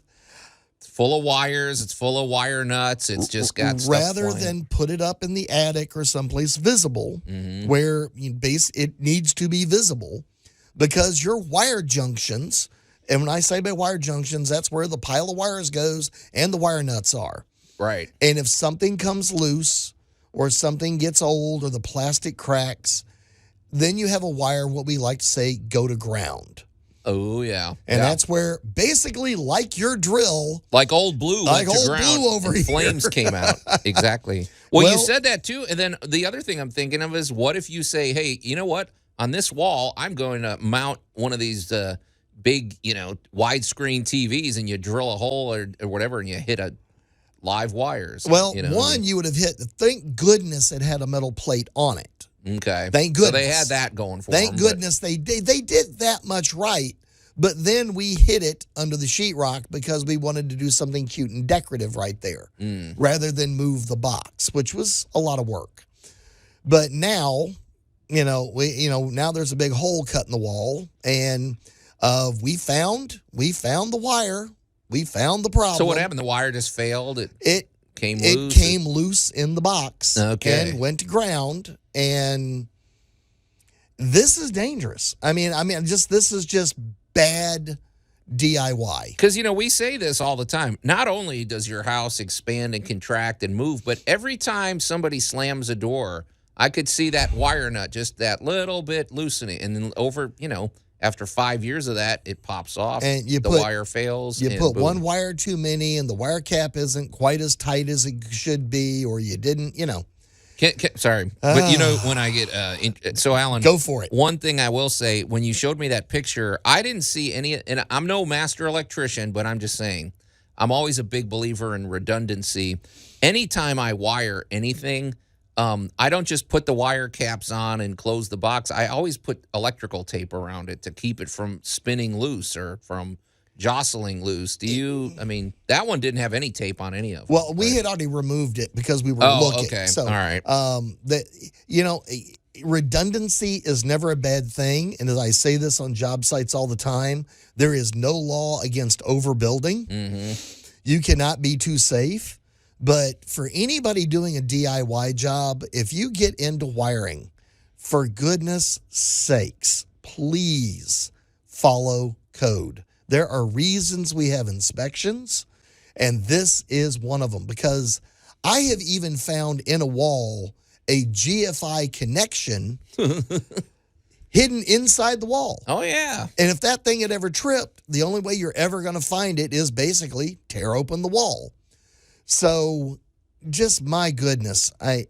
full of wires. It's full of wire nuts. It's just got stuff rather flying. Than put it up in the attic or someplace visible where it needs to be visible, because your wire junctions, and when I say by wire junctions, that's where the pile of wires goes and the wire nuts are. Right. And if something comes loose or something gets old or the plastic cracks, then you have a wire, what we like to say, go to ground. Oh, yeah. And that's where, basically, like your drill. Like old blue went to ground. Blue over here. Flames came out. Exactly. Well, you said that, too. And then the other thing I'm thinking of is, what if you say, hey, you know what? On this wall, I'm going to mount one of these big, widescreen TVs, and you drill a hole or whatever, and you hit a live wires. Well, you would have hit. Thank goodness it had a metal plate on it. Okay. Thank goodness. So they had that going for them. Thank goodness they did that much right. But then we hid it under the sheetrock because we wanted to do something cute and decorative right there, rather than move the box, which was a lot of work. But now, now there's a big hole cut in the wall, and We found the wire. We found the problem. So what happened? The wire just failed? It came loose? It came loose in the box. Okay. And went to ground. And this is dangerous. I mean, this is just bad DIY. Because, we say this all the time. Not only does your house expand and contract and move, but every time somebody slams a door, I could see that wire nut, just that little bit loosening. And then over, after 5 years of that, it pops off. And wire fails. You put boom. one wire too many, and the wire cap isn't quite as tight as it should be, or you didn't, Sorry, but when I get so Allan, go for it. One thing I will say, when you showed me that picture, I didn't see any, and I'm no master electrician, but I'm just saying, I'm always a big believer in redundancy. Anytime I wire anything, I don't just put the wire caps on and close the box. I always put electrical tape around it to keep it from spinning loose or from jostling loose. That one didn't have any tape on any of them. Well, we had already removed it because we were looking. Okay. So, all right. Redundancy is never a bad thing. And as I say this on job sites all the time, there is no law against overbuilding. Mm-hmm. You cannot be too safe. But for anybody doing a DIY job, if you get into wiring, for goodness sakes, please follow code. There are reasons we have inspections, and this is one of them, because I have even found in a wall a GFI connection hidden inside the wall. Oh, yeah. And if that thing had ever tripped, the only way you're ever going to find it is basically tear open the wall. So just my goodness, I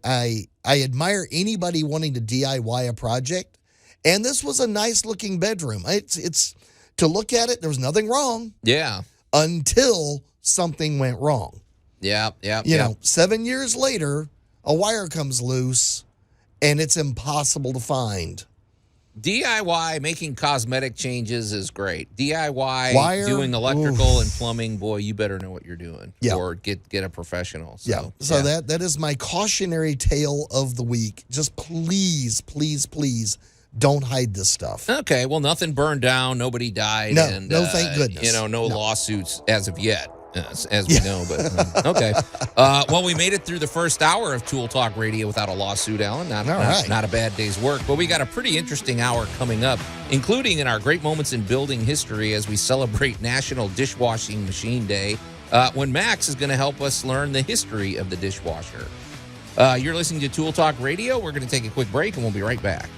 admire anybody wanting to DIY a project. And this was a nice looking bedroom. It's to look at it, there was nothing wrong. Yeah. Until something went wrong. Yeah. 7 years later, a wire comes loose and it's impossible to find. DIY, making cosmetic changes is great. DIY, doing electrical and plumbing, boy, you better know what you're doing. Yeah. Or get a professional. So that is my cautionary tale of the week. Just please, please, please don't hide this stuff. Okay, well, nothing burned down. Nobody died. No, thank goodness. No lawsuits as of yet. As we know, but okay. Well, we made it through the first hour of Tool Talk Radio without a lawsuit, Allan. Not a bad day's work, but we got a pretty interesting hour coming up, including in our Great Moments in Building History as we celebrate National Dishwashing Machine Day, when Max is going to help us learn the history of the dishwasher. You're listening to Tool Talk Radio. We're going to take a quick break, and we'll be right back.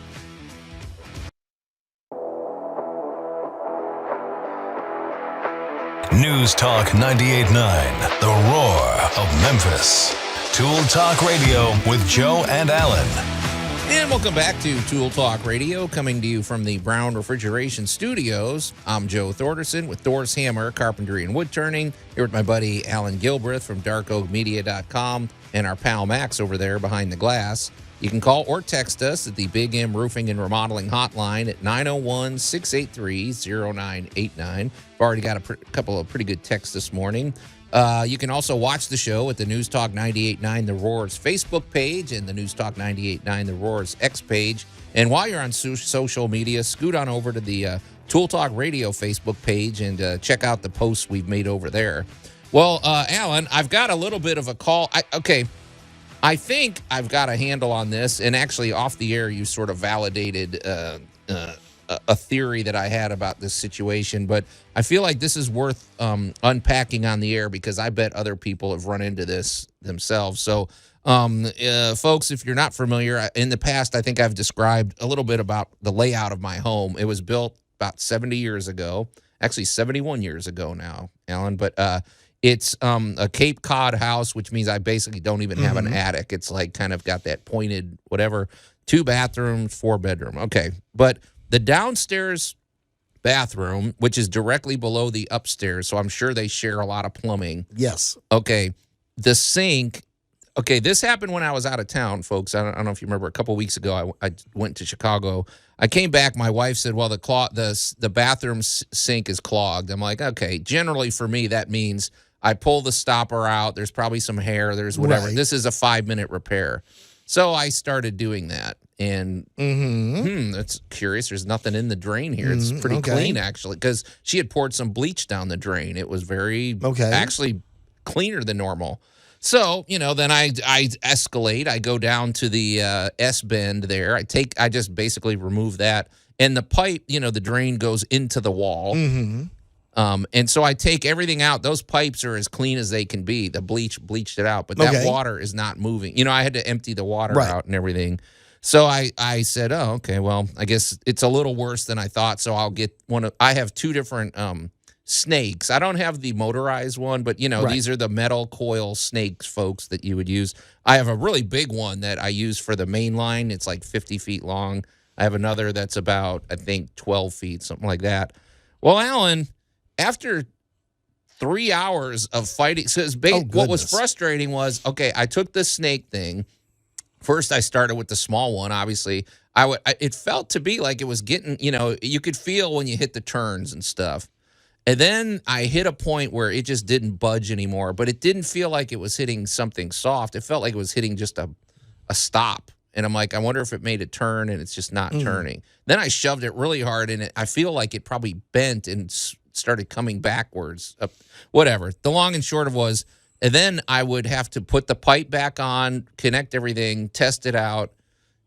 News Talk 98.9, the roar of Memphis. Tool Talk Radio with Joe and Allan. And welcome back to Tool Talk Radio, coming to you from the Brown Refrigeration Studios. I'm Joe Thorderson with Thor's Hammer, Carpentry and Wood Turning, here with my buddy Allan Gilbreth from darkoakmedia.com and our pal Max over there behind the glass. You can call or text us at the Big M Roofing and Remodeling Hotline at 901-683-0989. I've already got a couple of pretty good texts this morning. You can also watch the show at the News Talk 98.9 The Roar's Facebook page and the News Talk 98.9 The Roar's X page. And while you're on social media, scoot on over to the Tool Talk Radio Facebook page and check out the posts we've made over there. Well, Allan, I've got a little bit of a call. I think I've got a handle on this, and actually off the air you sort of validated a theory that I had about this situation, but I feel like this is worth unpacking on the air because I bet other people have run into this themselves. So, folks, if you're not familiar, in the past I think I've described a little bit about the layout of my home. It was built about 70 years ago, actually 71 years ago now, Allan, but it's a Cape Cod house, which means I basically don't even have an attic. It's like kind of got that pointed whatever, 2 bathrooms, 4 bedroom. Okay. But the downstairs bathroom, which is directly below the upstairs, so I'm sure they share a lot of plumbing. Yes. Okay. The sink. Okay, this happened when I was out of town, folks. I don't know if you remember. A couple weeks ago, I went to Chicago. I came back. My wife said, well, the bathroom sink is clogged. I'm like, okay. Generally, for me, that means I pull the stopper out. There's probably some hair. There's whatever. Right. This is a 5-minute repair. So I started doing that. And that's curious. There's nothing in the drain here. It's pretty clean, actually, because she had poured some bleach down the drain. It was very, actually cleaner than normal. So, then I escalate. I go down to the S-bend there. I just basically remove that. And the pipe, the drain goes into the wall. And so I take everything out. Those pipes are as clean as they can be. The bleached it out. But that water is not moving. I had to empty the water out and everything. So I said, oh, okay, well, I guess it's a little worse than I thought. So I'll get I have two different snakes. I don't have the motorized one, but, these are the metal coil snakes, folks, that you would use. I have a really big one that I use for the main line. It's like 50 feet long. I have another that's about, I think, 12 feet, something like that. Well, Allan, after 3 hours of fighting, what was frustrating was, okay, I took the snake thing. First, I started with the small one, obviously. It felt to be like it was getting, you could feel when you hit the turns and stuff. And then I hit a point where it just didn't budge anymore, but it didn't feel like it was hitting something soft. It felt like it was hitting just a stop. And I'm like, I wonder if it made a turn and it's just not turning. Then I shoved it really hard, and I feel like it probably bent and started coming backwards. Whatever. The long and short of was, and then I would have to put the pipe back on, connect everything, test it out.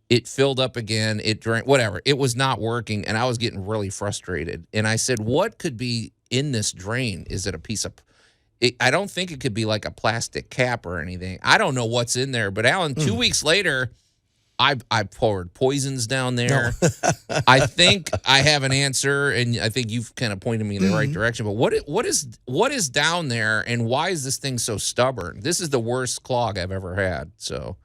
It filled up again. It drank, whatever. It was not working, and I was getting really frustrated. And I said, what could be in this drain? Is it a piece of... I don't think it could be like a plastic cap or anything. I don't know what's in there. But, Allan, 2 weeks later, I poured poisons down there. No. I think I have an answer, and I think you've kind of pointed me in the right direction. But what is down there, and why is this thing so stubborn? This is the worst clog I've ever had. So,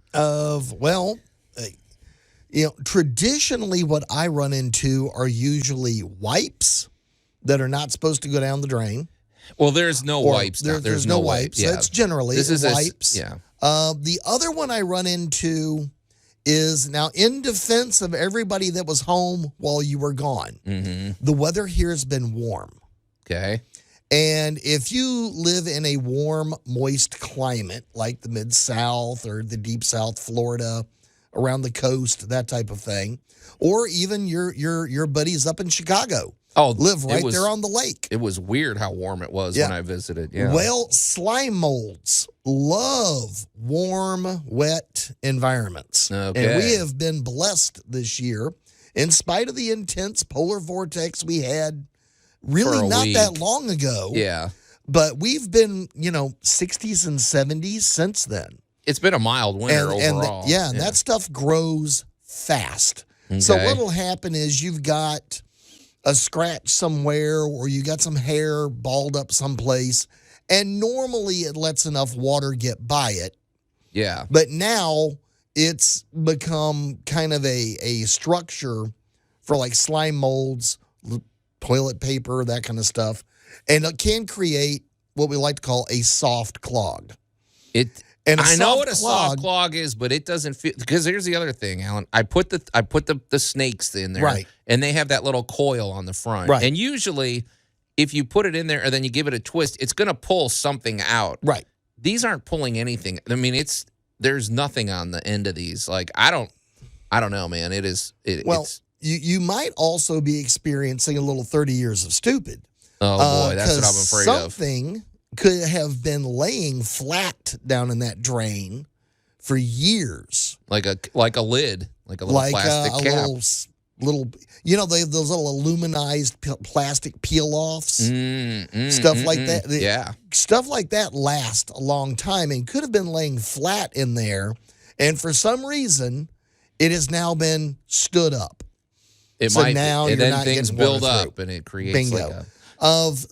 traditionally, what I run into are usually wipes that are not supposed to go down the drain. Well, there's no wipes. There's no wipes. Yeah. That's generally wipes. The other one I run into is, now, in defense of everybody that was home while you were gone, the weather here has been warm. Okay. And if you live in a warm, moist climate like the Mid-South or the Deep South, Florida, around the coast, that type of thing, or even your buddies up in Chicago. Live right there on the lake. It was weird how warm it was when I visited. Yeah. Well, slime molds love warm, wet environments. Okay. And we have been blessed this year, in spite of the intense polar vortex we had really not that long ago. Yeah. But we've been, 60s and 70s since then. It's been a mild winter overall. And that stuff grows fast. Okay. So what'll happen is you've got a scratch somewhere, or you got some hair balled up someplace, and normally it lets enough water get by it. Yeah. But now it's become kind of a structure for like slime molds, toilet paper, that kind of stuff. And it can create what we like to call a soft clog. I know what a soft clog is, but it doesn't feel, because here's the other thing, Allan. I put the snakes in there, right, and they have that little coil on the front, right. And usually, if you put it in there and then you give it a twist, it's going to pull something out, right. These aren't pulling anything. I mean, there's nothing on the end of these. Like I don't know, man. You might also be experiencing a little 30 years of stupid. Oh boy, that's what I'm afraid of. Something could have been laying flat down in that drain for years, like a lid, like a little plastic cap. Little, they have those little aluminized plastic peel-offs, stuff like that. Yeah, stuff like that lasts a long time and could have been laying flat in there, and for some reason, it has now been stood up. And then things build up, and it creates bingo.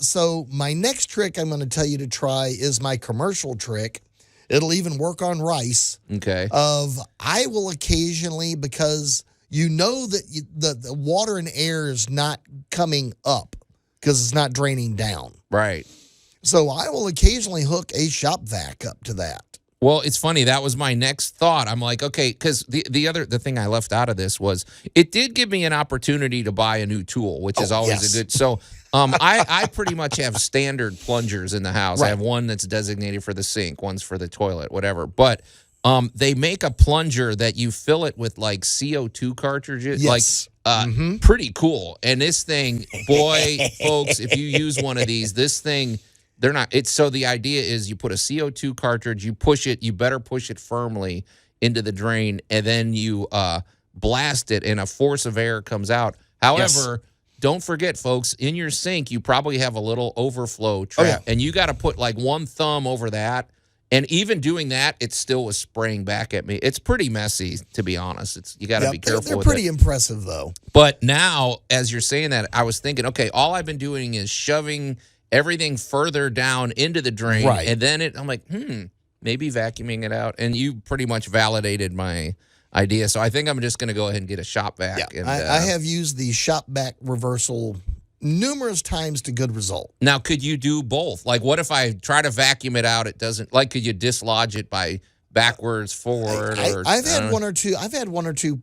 So my next trick I'm going to tell you to try is my commercial trick. It'll even work on rice. Okay. I will occasionally, because that the water and air is not coming up because it's not draining down. Right. So I will occasionally hook a shop vac up to that. Well, it's funny. That was my next thought. I'm like, okay, because the thing I left out of this was it did give me an opportunity to buy a new tool, which is always a good. So I pretty much have standard plungers in the house. Right. I have one that's designated for the sink, one's for the toilet, whatever. But They make a plunger that you fill it with like CO2 cartridges. Yes. Like, pretty cool. And this thing, boy, folks, if you use one of these, this thing, they're not. It's so the idea is you put a CO2 cartridge, you push it, you better push it firmly into the drain, and then you blast it, and a force of air comes out. However, don't forget, folks, in your sink, you probably have a little overflow trap, and you got to put like one thumb over that. And even doing that, it still was spraying back at me. It's pretty messy, to be honest. You got to be careful with it. They're pretty impressive, though. But now, as you're saying that, I was thinking, okay, all I've been doing is shoving everything further down into the drain. Right. And then I'm like, maybe vacuuming it out. And you pretty much validated my idea. So I think I'm just going to go ahead and get a shop vac. Yeah, and, I have used the shop vac reversal numerous times to good result. Now, could you do both? Like, what if I try to vacuum it out? It doesn't. Like, could you dislodge it by backwards, forward? I've had one or two. I've had one or two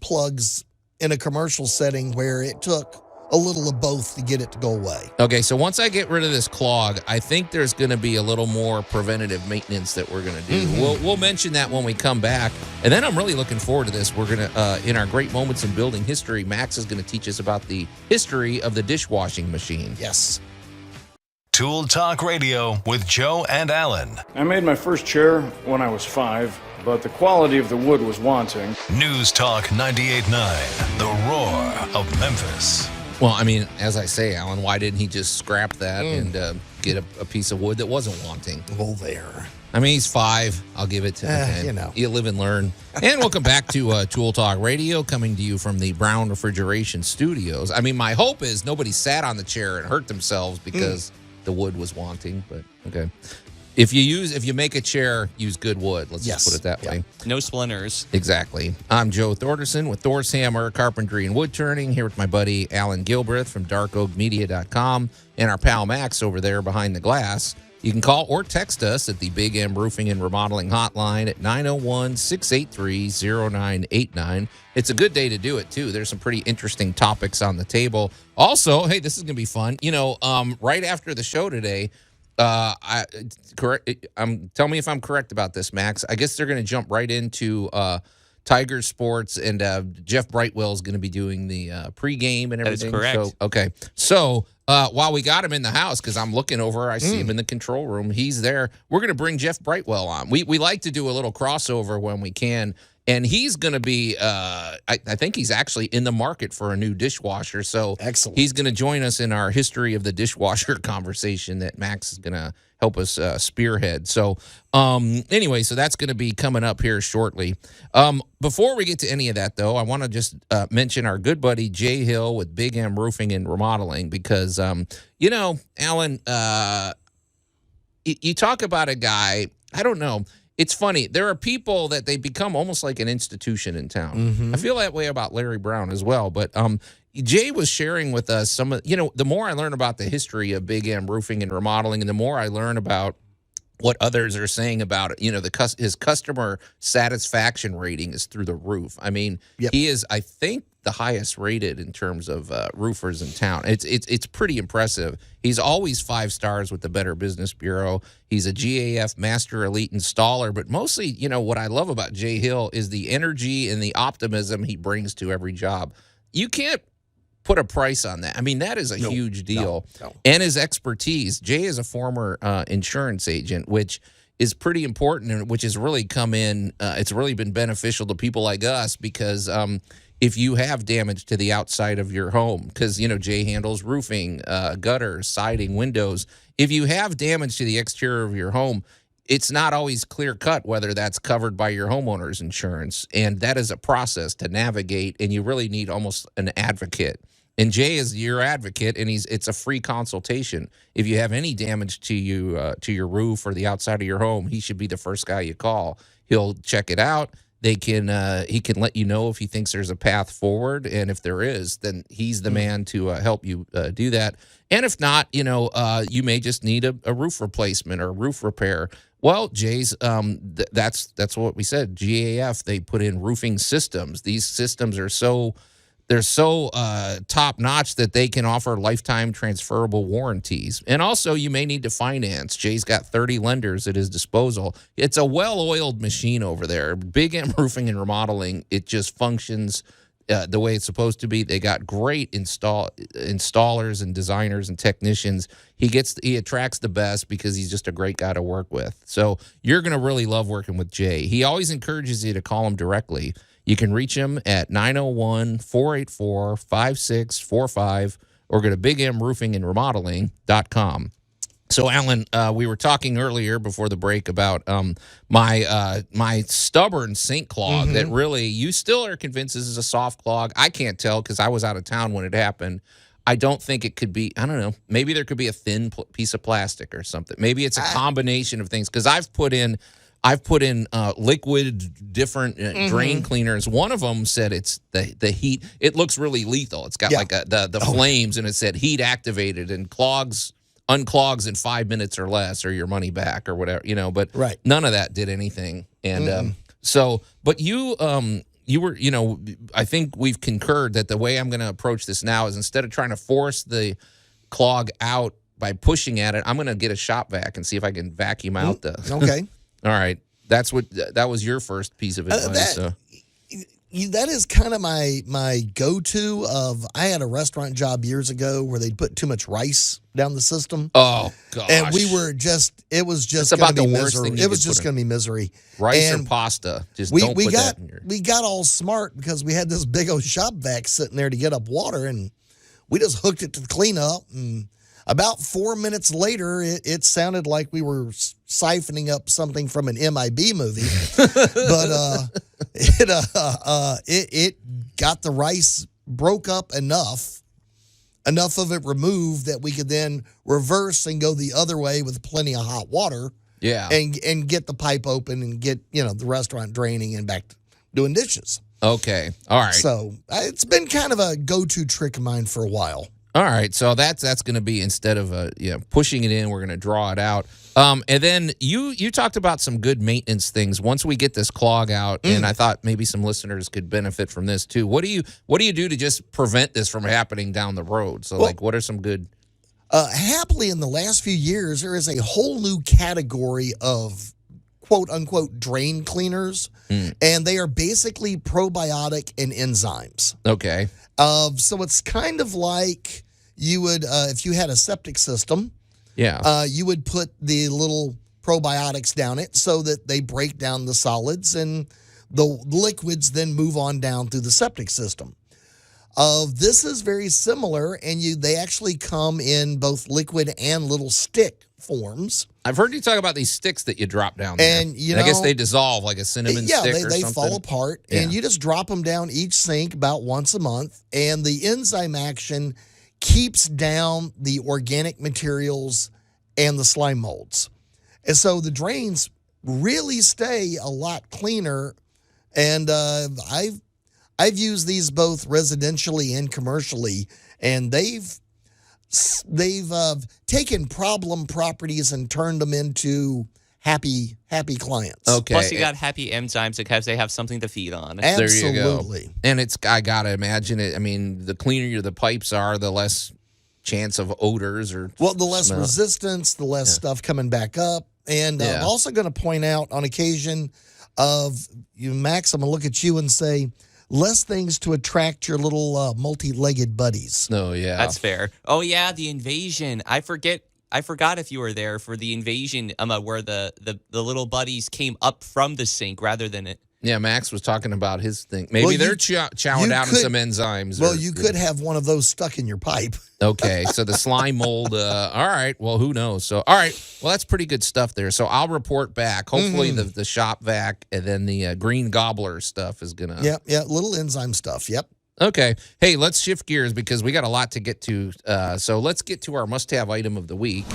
plugs in a commercial setting where it took a little of both to get it to go away. Okay, so once I get rid of this clog, I think there's going to be a little more preventative maintenance that we're going to do. We'll mention that when we come back. And then I'm really looking forward to this. We're going to, in our Great Moments in Building History, Max is going to teach us about the history of the dishwashing machine. Yes. Tool Talk Radio with Joe and Allan. I made my first chair when I was 5, but the quality of the wood was wanting. News Talk 98.9, the roar of Memphis. Well, I mean, as I say, Alan, why didn't he just scrap that and get a piece of wood that wasn't wanting? Well, there. I mean, he's 5. I'll give it to him. You know. You live and learn. And welcome back to Tool Talk Radio, coming to you from the Brown Refrigeration Studios. I mean, my hope is nobody sat on the chair and hurt themselves because the wood was wanting, but okay. If you make a chair, use good wood. Let's just put it that way. No splinters. Exactly. I'm Joe Thorderson with Thor's Hammer, Carpentry, and Wood Turning, here with my buddy Allan Gilbreth from darkoakmedia.com and our pal Max over there behind the glass. You can call or text us at the Big M Roofing and Remodeling Hotline at 901-683-0989. It's a good day to do it, too. There's some pretty interesting topics on the table. Also, hey, this is going to be fun. You know, right after the show today, tell me if I'm correct about this, Max. I guess they're going to jump right into Tiger Sports, and Jeff Brightwell is going to be doing the pregame and everything. That is correct. So, okay. So while we got him in the house, because I'm looking over, I see him in the control room. He's there. We're going to bring Jeff Brightwell on. We like to do a little crossover when we can. And he's going to be, I think he's actually in the market for a new dishwasher. So excellent. He's going to join us in our history of the dishwasher conversation that Max is going to help us spearhead. So anyway, so that's going to be coming up here shortly. Before we get to any of that, though, I want to just mention our good buddy Jay Hill with Big M Roofing and Remodeling because, you know, Allan, you talk about a guy, I don't know. It's funny. There are people that they become almost like an institution in town. I feel that way about Larry Brown as well. But Jay was sharing with us some of, you know, the more I learn about the history of Big M Roofing and Remodeling, and the more I learn about what others are saying about it, you know, his customer satisfaction rating is through the roof. I mean, he is, I think, the highest rated in terms of roofers in town. It's pretty impressive. He's always 5 stars with the Better Business Bureau. He's a GAF Master Elite Installer, but mostly, you know, what I love about Jay Hill is the energy and the optimism he brings to every job. You can't put a price on that. I mean, that is a huge deal. No. And his expertise. Jay is a former insurance agent, which is pretty important, and which has really come in. It's really been beneficial to people like us because if you have damage to the outside of your home, because, you know, Jay handles roofing, gutters, siding, windows. If you have damage to the exterior of your home, it's not always clear-cut whether that's covered by your homeowner's insurance. And that is a process to navigate, and you really need almost an advocate. And Jay is your advocate, and it's a free consultation. If you have any damage to your roof or the outside of your home, he should be the first guy you call. He'll check it out. He can let you know if he thinks there's a path forward, and if there is, then he's the man to help you do that. And if not, you know, you may just need a roof replacement or roof repair. Well, Jay's that's what we said. GAF, they put in roofing systems. These systems are so they're so top notch that they can offer lifetime transferable warranties. And also, you may need to finance. Jay's got 30 lenders at his disposal. It's a well-oiled machine over there. Big M Roofing and Remodeling. It just functions the way it's supposed to be. They got great installers and designers and technicians. He attracts the best because he's just a great guy to work with. So you're going to really love working with Jay. He always encourages you to call him directly. You can reach him at 901-484-5645 or go to bigmroofingandremodeling.com. So, Allan, we were talking earlier before the break about my stubborn sink clog that really you still are convinced this is a soft clog. I can't tell because I was out of town when it happened. I don't think it could be, I don't know, maybe there could be a thin piece of plastic or something. Maybe it's a combination of things because I've put in liquid different drain cleaners. One of them said it's the heat. It looks really lethal. It's got like the flames, and it said heat activated and unclogs in 5 minutes or less, or your money back or whatever, But none of that did anything. And but you were, I think we've concurred that the way I'm going to approach this now is instead of trying to force the clog out by pushing at it, I'm going to get a shop vac and see if I can vacuum out the. Okay. All right. That was your first piece of advice. That is kind of my go-to of, I had a restaurant job years ago where they'd put too much rice down the system. Oh, gosh. And it was just about going to be the worst misery. thing It was just going to be misery. Rice and or pasta. Just we don't put got that in your. We got all smart because we had this big old shop vac sitting there to get up water, and we just hooked it to the cleanup, and about 4 minutes later, it sounded like we were siphoning up something from an MIB movie, but it got the rice broke up enough of it removed that we could then reverse and go the other way with plenty of hot water. Yeah, and get the pipe open and get the restaurant draining and back to doing dishes. Okay, all right. So it's been kind of a go-to trick of mine for a while. All right, so that's going to be, instead of pushing it in, we're going to draw it out. And then you talked about some good maintenance things once we get this clog out, and I thought maybe some listeners could benefit from this too. What do you do to just prevent this from happening down the road? So, what are some good? Happily, in the last few years, there is a whole new category of quote-unquote drain cleaners, and they are basically probiotic and enzymes. Okay. So it's kind of like you would, if you had a septic system, you would put the little probiotics down it so that they break down the solids and the liquids then move on down through the septic system. This is very similar, and they actually come in both liquid and little stick forms. I've heard you talk about these sticks that you drop down there. And I guess they dissolve like a cinnamon stick or something. Yeah, they fall apart, and you just drop them down each sink about once a month, and the enzyme action keeps down the organic materials and the slime molds. And so the drains really stay a lot cleaner, and I've used these both residentially and commercially, and they've taken problem properties and turned them into happy clients. Okay. Plus, you got happy enzymes because they have something to feed on. Absolutely. There you go. And I gotta imagine it. I mean, the cleaner the pipes are, the less chance of odors or the less resistance, the less stuff coming back up. And I'm also going to point out on occasion Max, I'm going to look at you and say, less things to attract your little multi-legged buddies. Oh, yeah. That's fair. Oh, yeah, the invasion. I forgot if you were there for the invasion where the little buddies came up from the sink rather than it. Yeah, Max was talking about his thing. Maybe they're chowing down on some enzymes. Well, you could have one of those stuck in your pipe. Okay, so the slime mold. All right, well, who knows? So, all right, well, that's pretty good stuff there. So I'll report back. Hopefully the shop vac and then the green gobbler stuff is going to. Yeah, little enzyme stuff. Yep. Okay. Hey, let's shift gears because we got a lot to get to. So let's get to our must-have item of the week.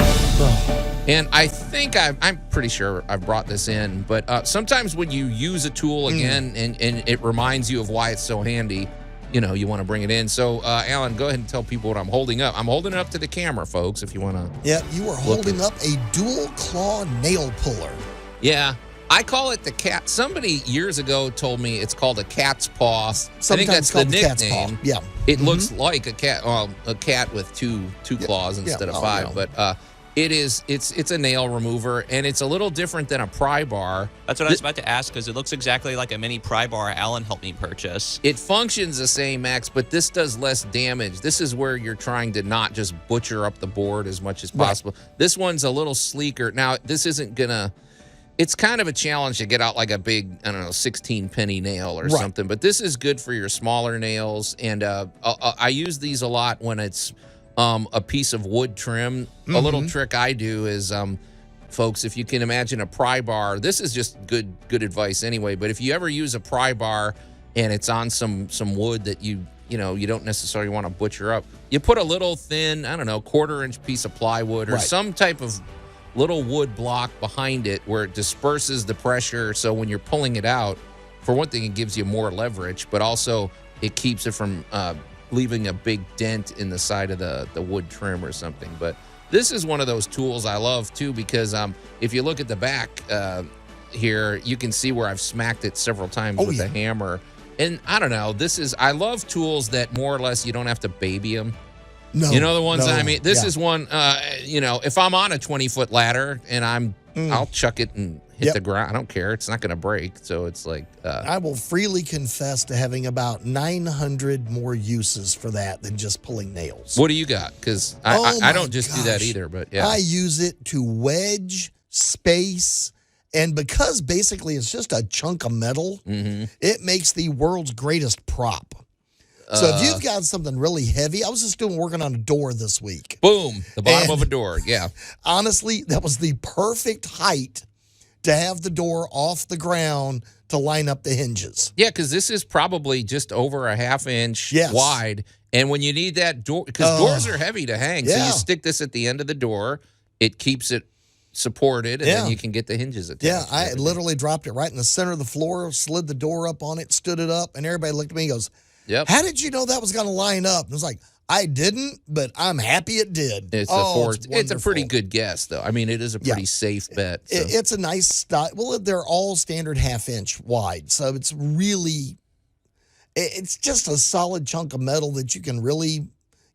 And I think I'm pretty sure I've brought this in, but sometimes when you use a tool again and it reminds you of why it's so handy, you want to bring it in. So, Allan, go ahead and tell people what I'm holding up. I'm holding it up to the camera, folks, if you want to. Yeah, you are holding up a dual claw nail puller. Yeah. I call it the cat. Somebody years ago told me it's called a cat's paw. I think Sometimes that's the called the cat's nickname. paw. Yeah. It looks like a cat with two claws instead of five. yeah. But it's a nail remover, and it's a little different than a pry bar. That's what I was about to ask, because it looks exactly like a mini pry bar Allan helped me purchase. It functions the same, Max, but this does less damage. This is where you're trying to not just butcher up the board as much as possible. Right. This one's a little sleeker. Now, this isn't gonna. It's kind of a challenge to get out like a big, 16 penny nail or something. But this is good for your smaller nails. And I use these a lot when it's a piece of wood trim. Mm-hmm. A little trick I do is, folks, if you can imagine a pry bar, this is just good advice anyway. But if you ever use a pry bar and it's on some wood that you don't necessarily want to butcher up, you put a little thin, 1/4-inch piece of plywood or some type of little wood block behind it where it disperses the pressure. So when you're pulling it out, for one thing, it gives you more leverage, but also it keeps it from leaving a big dent in the side of the wood trim or something. But this is one of those tools I love too, because if you look at the back here, you can see where I've smacked it several times with a hammer. And I don't know, I love tools that more or less you don't have to baby them. No, you know the ones I mean? This is one, if I'm on a 20-foot ladder and I'll chuck it and hit the ground. I don't care. It's not going to break. So it's like. I will freely confess to having about 900 more uses for that than just pulling nails. What do you got? Because I don't just do that either, but yeah. I use it to wedge space. And because basically it's just a chunk of metal, it makes the world's greatest prop. So if you've got something really heavy, I was just working on a door this week. Boom, the bottom of a door, yeah. Honestly, that was the perfect height to have the door off the ground to line up the hinges. Yeah, because this is probably just over a 1/2 inch wide. And when you need that door, because doors are heavy to hang, so you stick this at the end of the door, it keeps it supported, and then you can get the hinges attached. Yeah, I literally dropped it right in the center of the floor, slid the door up on it, stood it up, and everybody looked at me and goes, how did you know that was going to line up? And I was like, I didn't, but I'm happy it did. It's a pretty good guess, though. I mean, it is a pretty safe bet. So. It's a nice style. Well, they're all standard 1/2 inch wide, so it's really, it's just a solid chunk of metal that you can really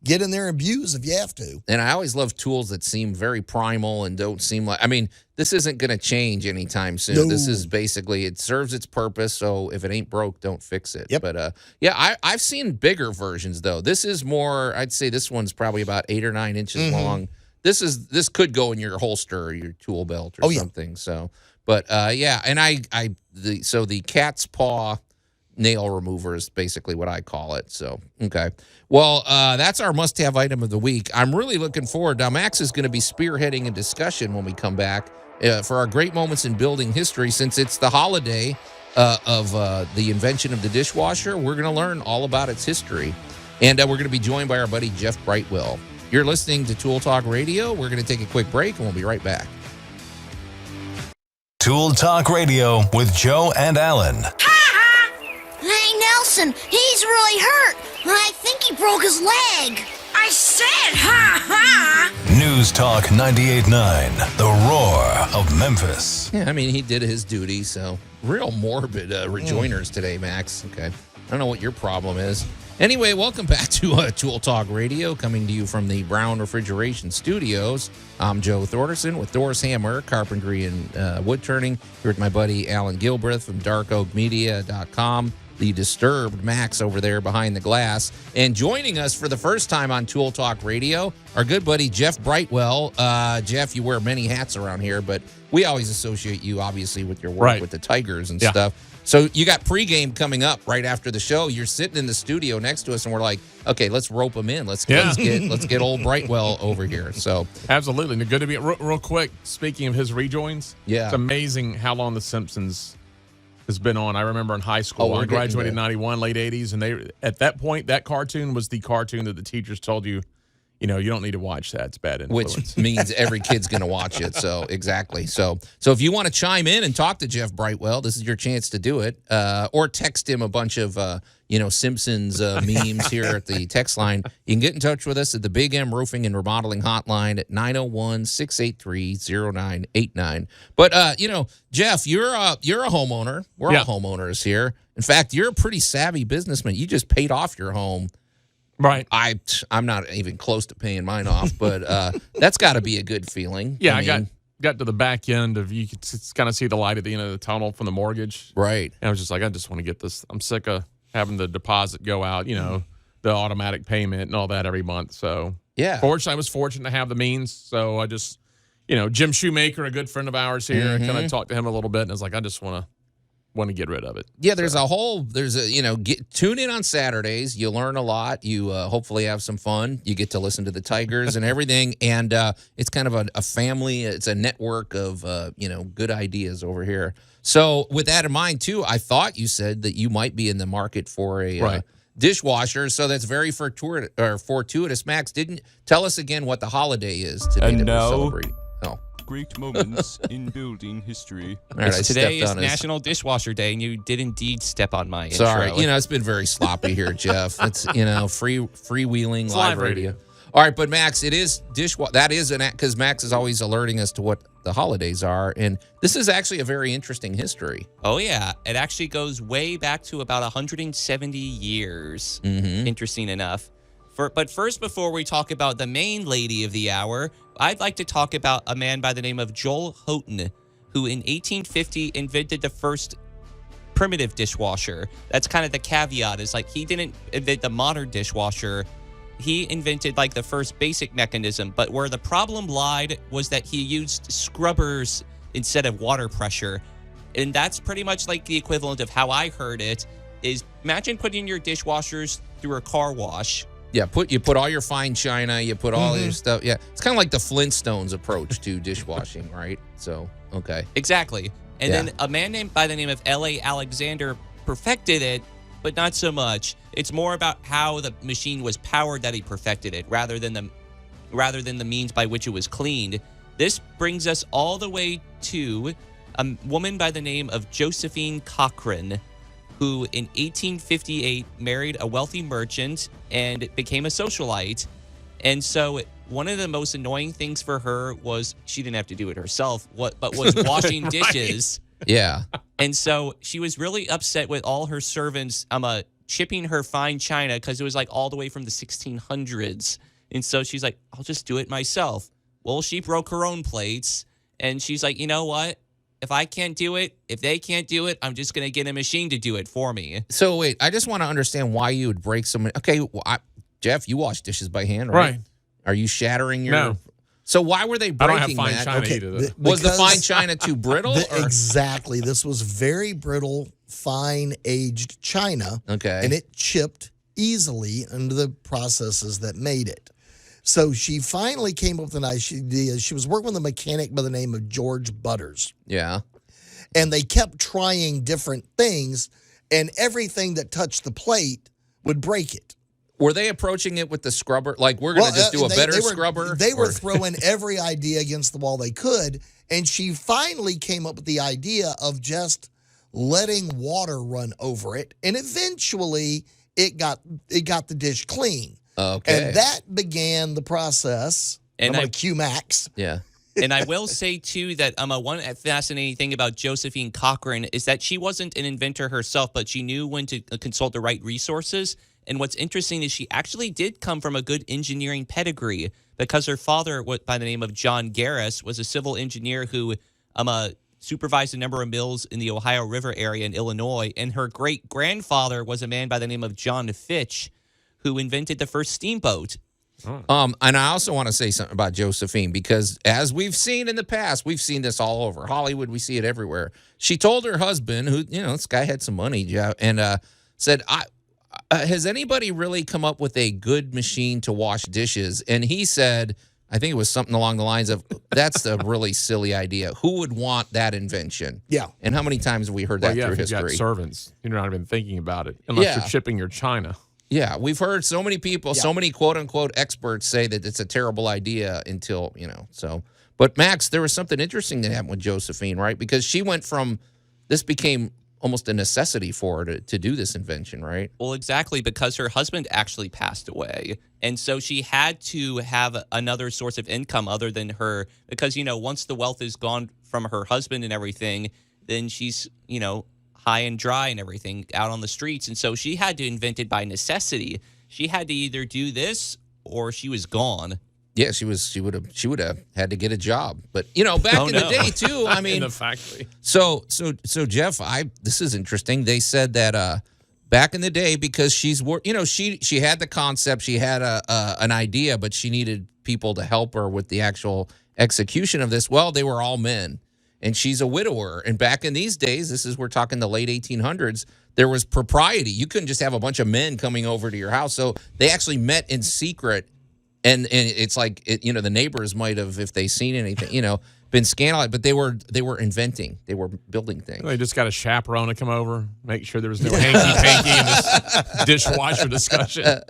get in there and abuse if you have to. And I always love tools that seem very primal and don't seem like, this isn't going to change anytime soon. No. This is basically, it serves its purpose. So if it ain't broke, don't fix it. Yep. But I've seen bigger versions though. This is more, I'd say this one's probably about 8 or 9 inches long. This could go in your holster or your tool belt or something. So, but and the cat's paw nail remover is basically what I call it. So, okay. Well, that's our must-have item of the week. I'm really looking forward. Now, Max is going to be spearheading a discussion when we come back for our great moments in building history. Since it's the holiday of the invention of the dishwasher, we're going to learn all about its history. And we're going to be joined by our buddy Jeff Brightwell. You're listening to Tool Talk Radio. We're going to take a quick break, and we'll be right back. Tool Talk Radio with Joe and Allan. Hey, Nelson, he's really hurt. I think he broke his leg. I said, ha! News Talk 98.9, the roar of Memphis. Yeah, he did his duty, so real morbid rejoinders today, Max. Okay. I don't know what your problem is. Anyway, welcome back to Tool Talk Radio, coming to you from the Brown Refrigeration Studios. I'm Joe Thorderson with Doors Hammer, Carpentry and Wood Turning. Here with my buddy Allan Gilbreth from darkoakmedia.com. The disturbed Max over there behind the glass. And joining us for the first time on Tool Talk Radio, our good buddy Jeff Brightwell. Jeff, you wear many hats around here, but we always associate you, obviously, with your work with the Tigers and stuff. So you got pregame coming up right after the show. You're sitting in the studio next to us, and we're like, okay, let's rope him in. Let's get old Brightwell over here. So absolutely, good to be real quick. Speaking of his rejoins, it's amazing how long The Simpsons has been on. I remember in high school, I graduated in 91, late 80s, and at that point, that cartoon was the cartoon that the teachers told you, you don't need to watch that. It's bad influence. Which means every kid's going to watch it. So, exactly. So if you want to chime in and talk to Jeff Brightwell, this is your chance to do it. Or text him a bunch of Simpsons memes here at the text line. You can get in touch with us at the Big M Roofing and Remodeling Hotline at 901-683-0989. But Jeff, you're a homeowner. We're all homeowners here. In fact, you're a pretty savvy businessman. You just paid off your home. Right. I'm not even close to paying mine off, but that's got to be a good feeling. Yeah, I got to the back end of, you could kind of see the light at the end of the tunnel from the mortgage. Right. And I was just like, I just want to get this. I'm sick of having the deposit go out, the automatic payment and all that every month. So, yeah. Fortunately, I was fortunate to have the means. So I just, Jim Shoemaker, a good friend of ours here, I kind of talked to him a little bit, and I was like, I just want to get rid of it. Yeah, tune in on Saturdays. You learn a lot. You hopefully have some fun. You get to listen to the Tigers and everything. And it's kind of a family. It's a network of, good ideas over here. So with that in mind, too, I thought you said that you might be in the market for a dishwasher. So that's very fortuitous. Max, didn't tell us again what the holiday is today that we celebrate. Oh. Great moments in building history. All right, today is National Dishwasher Day, and you did indeed step on my intro. Sorry, it's been very sloppy here, Jeff. It's freewheeling live radio. All right, but Max, it is dishwasher. That is because Max is always alerting us to what the holidays are, and this is actually a very interesting history. Oh yeah, it actually goes way back to about 170 years. Interesting enough. But first, before we talk about the main lady of the hour, I'd like to talk about a man by the name of Joel Houghton, who in 1850 invented the first primitive dishwasher. That's kind of the caveat, is like he didn't invent the modern dishwasher. He invented like the first basic mechanism, but where the problem lied was that he used scrubbers instead of water pressure. And that's pretty much like the equivalent of how I heard it, is imagine putting your dishwashers through a car wash. Yeah, you put all your fine china, you put all your stuff. Yeah, it's kind of like the Flintstones approach to dishwashing, right? So, okay. Exactly. And then a man named by the name of L.A. Alexander perfected it, but not so much. It's more about how the machine was powered that he perfected it, rather than the means by which it was cleaned. This brings us all the way to a woman by the name of Josephine Cochrane, who in 1858 married a wealthy merchant and became a socialite. And so one of the most annoying things for her was she didn't have to do it herself, but was washing dishes. Yeah. And so she was really upset with all her servants chipping her fine china, because it was like all the way from the 1600s. And so she's like, I'll just do it myself. Well, she broke her own plates, and she's like, you know what? If I can't do it, if they can't do it, I'm just going to get a machine to do it for me. So wait, I just want to understand why you would break so many. Okay, Jeff, you wash dishes by hand, right? Are you shattering your? No. So why were they breaking I don't have fine that? china either. Was the fine china too brittle? Exactly. This was very bridle, fine aged china. Okay. And it chipped easily under the processes that made it. So she finally came up with an idea. She was working with a mechanic by the name of George Butters. Yeah. And they kept trying different things, and everything that touched the plate would break it. Were they approaching it with the scrubber? Like, we're going to just do a better scrubber? They were throwing every idea against the wall they could, and she finally came up with the idea of just letting water run over it, and eventually it got the dish clean. Okay. And that began the process. And I'm going to cue Max. Yeah. And I will say, too, that one fascinating thing about Josephine Cochrane is that she wasn't an inventor herself, but she knew when to consult the right resources. And what's interesting is she actually did come from a good engineering pedigree, because her father, by the name of John Garris, was a civil engineer who supervised a number of mills in the Ohio River area in Illinois. And her great-grandfather was a man by the name of John Fitch, who invented the first steamboat. And I also want to say something about Josephine, because as we've seen in the past, we've seen this all over Hollywood. We see it everywhere. She told her husband, who, this guy had some money, and said, has anybody really come up with a good machine to wash dishes? And he said, I think it was something along the lines of, that's a really silly idea. Who would want that invention? Yeah. And how many times have we heard that through history? You've got servants. You're not even thinking about it unless you're chipping your china. Yeah, we've heard so many people, so many quote-unquote experts say that it's a terrible idea until, so. But, Max, there was something interesting that happened with Josephine, right? Because she went from, this became almost a necessity for her to do this invention, right? Well, exactly, because her husband actually passed away. And so she had to have another source of income other than her, because, once the wealth is gone from her husband and everything, then she's, high and dry and everything out on the streets. And so she had to invent it by necessity. She had to either do this or she was gone. Yeah, she would have had to get a job. But back in the day too, I mean, in the factory. So Jeff, this is interesting. They said that back in the day, because she had the concept, she had an idea, but she needed people to help her with the actual execution of this. Well, they were all men, and she's a widower. And back in these days, we're talking the late 1800s. There was propriety. You couldn't just have a bunch of men coming over to your house. So they actually met in secret. And it's like, the neighbors might have, if they seen anything, been scandalized. But they were inventing. They were building things. They just got a chaperone to come over, make sure there was no hanky-panky in this dishwasher discussion.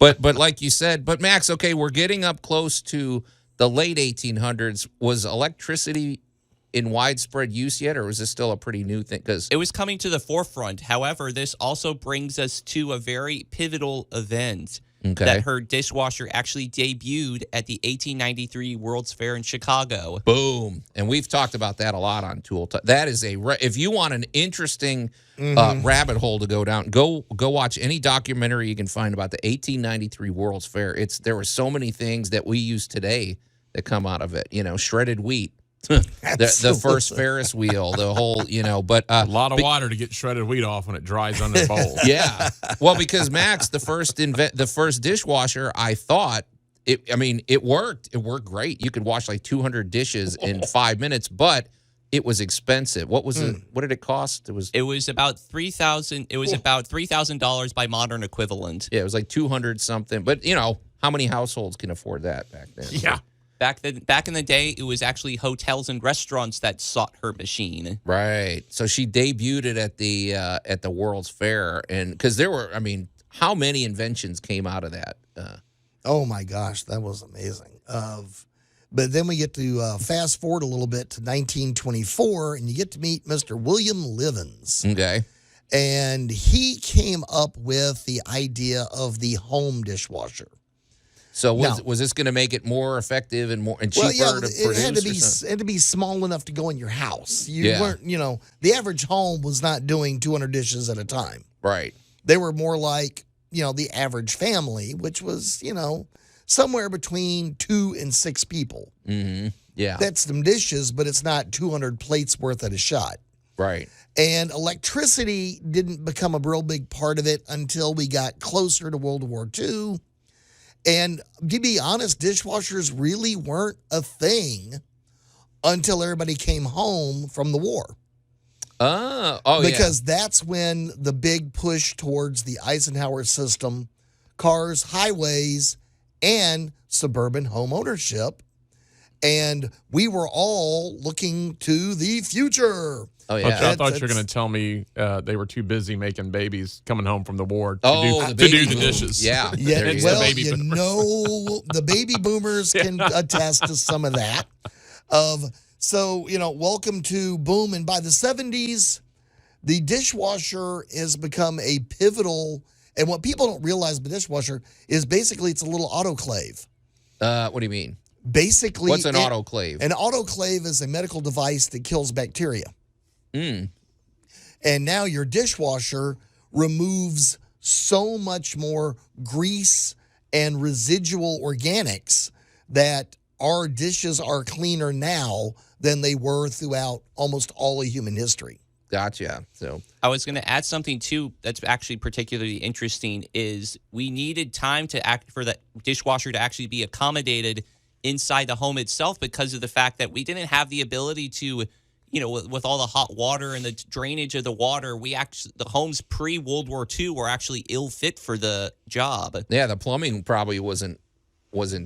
But like you said, but Max, okay, we're getting up close to the late 1800s. Was electricity in widespread use yet, or was this still a pretty new thing? Because it was coming to the forefront. However, this also brings us to a very pivotal event. Okay. That her dishwasher actually debuted at the 1893 World's Fair in Chicago. Boom. And we've talked about that a lot on Tool Talk. That is if you want an interesting rabbit hole to go down, go watch any documentary you can find about the 1893 World's Fair. There were so many things that we use today that come out of it. Shredded wheat. the first Ferris wheel, the whole, but a lot of water to get shredded wheat off when it dries under the bowl. Yeah, well, because Max, the first dishwasher, I thought it worked. It worked great. You could wash like 200 dishes in 5 minutes, but it was expensive. What was it? What did it cost? It was about $3,000. It was about $3,000 by modern equivalent. Yeah, it was like 200 something. But how many households can afford that back then? Yeah. Back in the day, it was actually hotels and restaurants that sought her machine. Right. So she debuted it at the World's Fair, and because there were, how many inventions came out of that? Oh my gosh, that was amazing. But then we get to fast forward a little bit to 1924, and you get to meet Mr. William Livens. Okay. And he came up with the idea of the home dishwasher. So was this going to make it more effective and cheaper to produce? It had to be small enough to go in your house. You weren't, the average home was not doing 200 dishes at a time. Right. They were more like, the average family, which was, somewhere between 2 and 6 people. Mm-hmm. Yeah. That's some dishes, but it's not 200 plates worth at a shot. Right. And electricity didn't become a real big part of it until we got closer to World War II. And to be honest, dishwashers really weren't a thing until everybody came home from the war. Because that's when the big push towards the Eisenhower system, cars, highways, and suburban home ownership. And we were all looking to the future. Oh, yeah. I thought you were going to tell me they were too busy making babies coming home from the war to the do the dishes. Yeah. Well, the baby boomers can attest to some of that. Welcome to boom. And by the 70s, the dishwasher has become a pivotal. And what people don't realize about the dishwasher is basically it's a little autoclave. What do you mean? Basically, what's an autoclave? An autoclave is a medical device that kills bacteria. Mm. And now your dishwasher removes so much more grease and residual organics that our dishes are cleaner now than they were throughout almost all of human history. Gotcha. So I was going to add something too that's actually particularly interesting is we needed time for the dishwasher to actually be accommodated inside the home itself because of the fact that we didn't have the ability to, with all the hot water and the drainage of the water, the homes pre-World War II were actually ill fit for the job. Yeah, the plumbing probably wasn't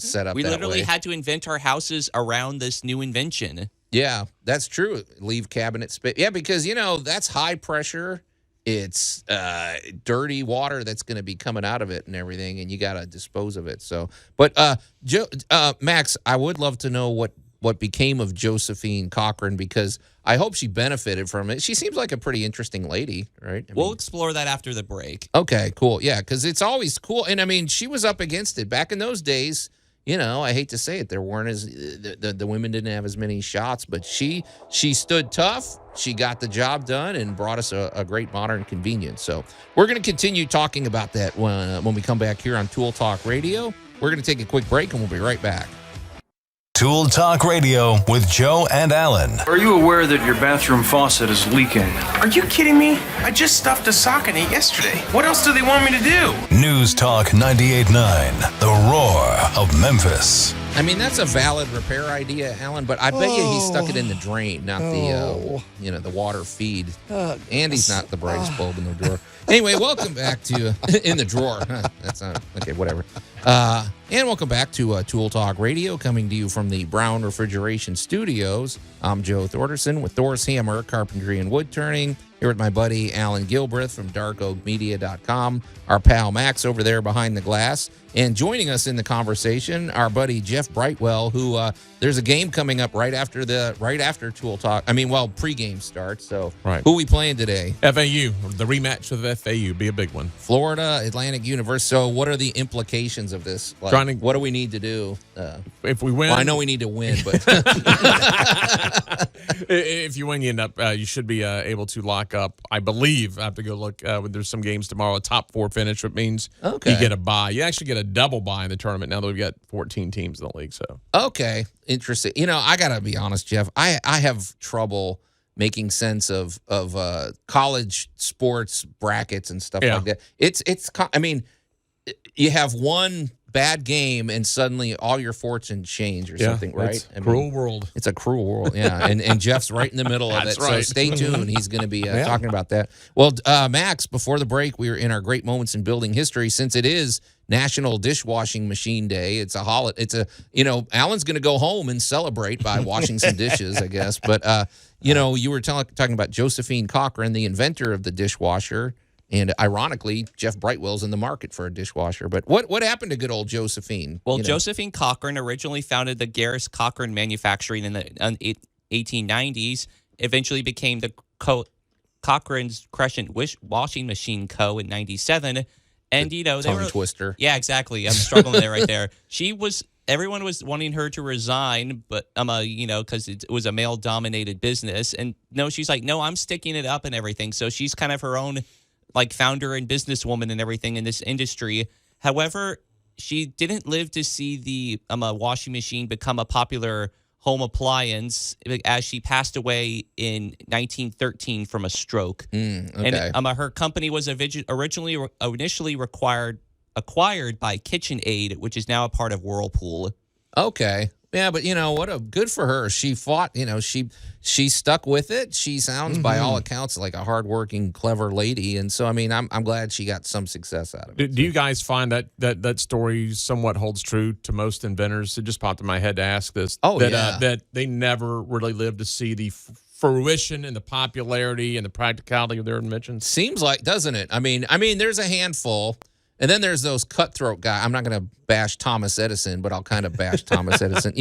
set up that way. We literally had to invent our houses around this new invention. Yeah, that's true. Leave cabinet space. Yeah, because, that's high pressure. It's dirty water that's going to be coming out of it and everything, and you got to dispose of it. So, but Max, I would love to know what what became of Josephine Cochran, because I hope she benefited from it. She seems like a pretty interesting lady, right? We'll explore that after the break. Okay, cool. Yeah, because it's always cool. And I mean, she was up against it back in those days. You know, I hate to say it, there weren't as the women didn't have as many shots, but she stood tough. She got the job done and brought us a great modern convenience. So we're going to continue talking about that when we come back here on Tool Talk Radio. We're going to take a quick break and we'll be right back. Tool Talk Radio with Joe and Allan. Are you aware that your bathroom faucet is leaking? Are you kidding me? I just stuffed a sock in it yesterday. What else do they want me to do? News Talk 98.9, the roar of Memphis. I mean, that's a valid repair idea, Allan, but I bet you he stuck it in the drain, not the water feed. And he's not the brightest bulb in the drawer. Anyway, welcome back to in the drawer. That's not okay. Whatever. And welcome back to Tool Talk Radio, coming to you from the Brown Refrigeration Studios. I'm Joe Thorderson with Thor's Hammer, Carpentry and Wood Turning. Here with my buddy Allan Gilbreth from darkoakmedia.com, our pal Max over there behind the glass. And joining us in the conversation, our buddy Jeff Brightwell, who there's a game coming up right after Tool Talk. I mean, pregame starts. So Who are we playing today? FAU, the rematch with FAU, be a big one. Florida Atlantic University. So what are the implications of this? What do we need to do? If we win, well, I know we need to win, but if you win, you end up you should be able to lock up. I believe I have to go look. There's some games tomorrow. A top 4 finish, which means you get a bye. You actually get a double bye in the tournament now that we've got 14 teams in the league. So okay, interesting. You know, I gotta be honest, Jeff. I have trouble making sense of college sports brackets and stuff like that. It's. I mean, you have one bad game and suddenly all your fortunes change or something, right? It's a cruel world. It's a cruel world, yeah. And Jeff's right in the middle of it. Right. So stay tuned. He's going to be talking about that. Well, Max, before the break, we were in our great moments in building history. Since it is National Dishwashing Machine Day, it's a holiday. Allan's going to go home and celebrate by washing some dishes, I guess. But, you were talking about Josephine Cochran, the inventor of the dishwasher. And ironically, Jeff Brightwell's in the market for a dishwasher. But what happened to good old Josephine? Well, Josephine Cochran originally founded the Garris Cochran Manufacturing in the 1890s, eventually became the Cochran's Crescent Washing Machine Co. in 97. And, they were... twister. Yeah, exactly. I'm struggling there right there. Everyone was wanting her to resign, but because it was a male-dominated business. And no, she's like, no, I'm sticking it up and everything. So she's kind of her own founder and businesswoman and everything in this industry. However, she didn't live to see the washing machine become a popular home appliance, as she passed away in 1913 from a stroke. Okay. And her company was initially acquired by KitchenAid, which is now a part of Whirlpool. Okay. Yeah, but good for her. She fought, she stuck with it. She sounds by all accounts like a hardworking, clever lady. And so, I mean, I'm glad she got some success out of it. Do you guys find that story somewhat holds true to most inventors? It just popped in my head to ask this. That they never really lived to see the fruition and the popularity and the practicality of their inventions? Seems like, doesn't it? I mean, there's a handful. And then there's those cutthroat guys. I'm not going to bash Thomas Edison, but I'll kind of bash Thomas Edison.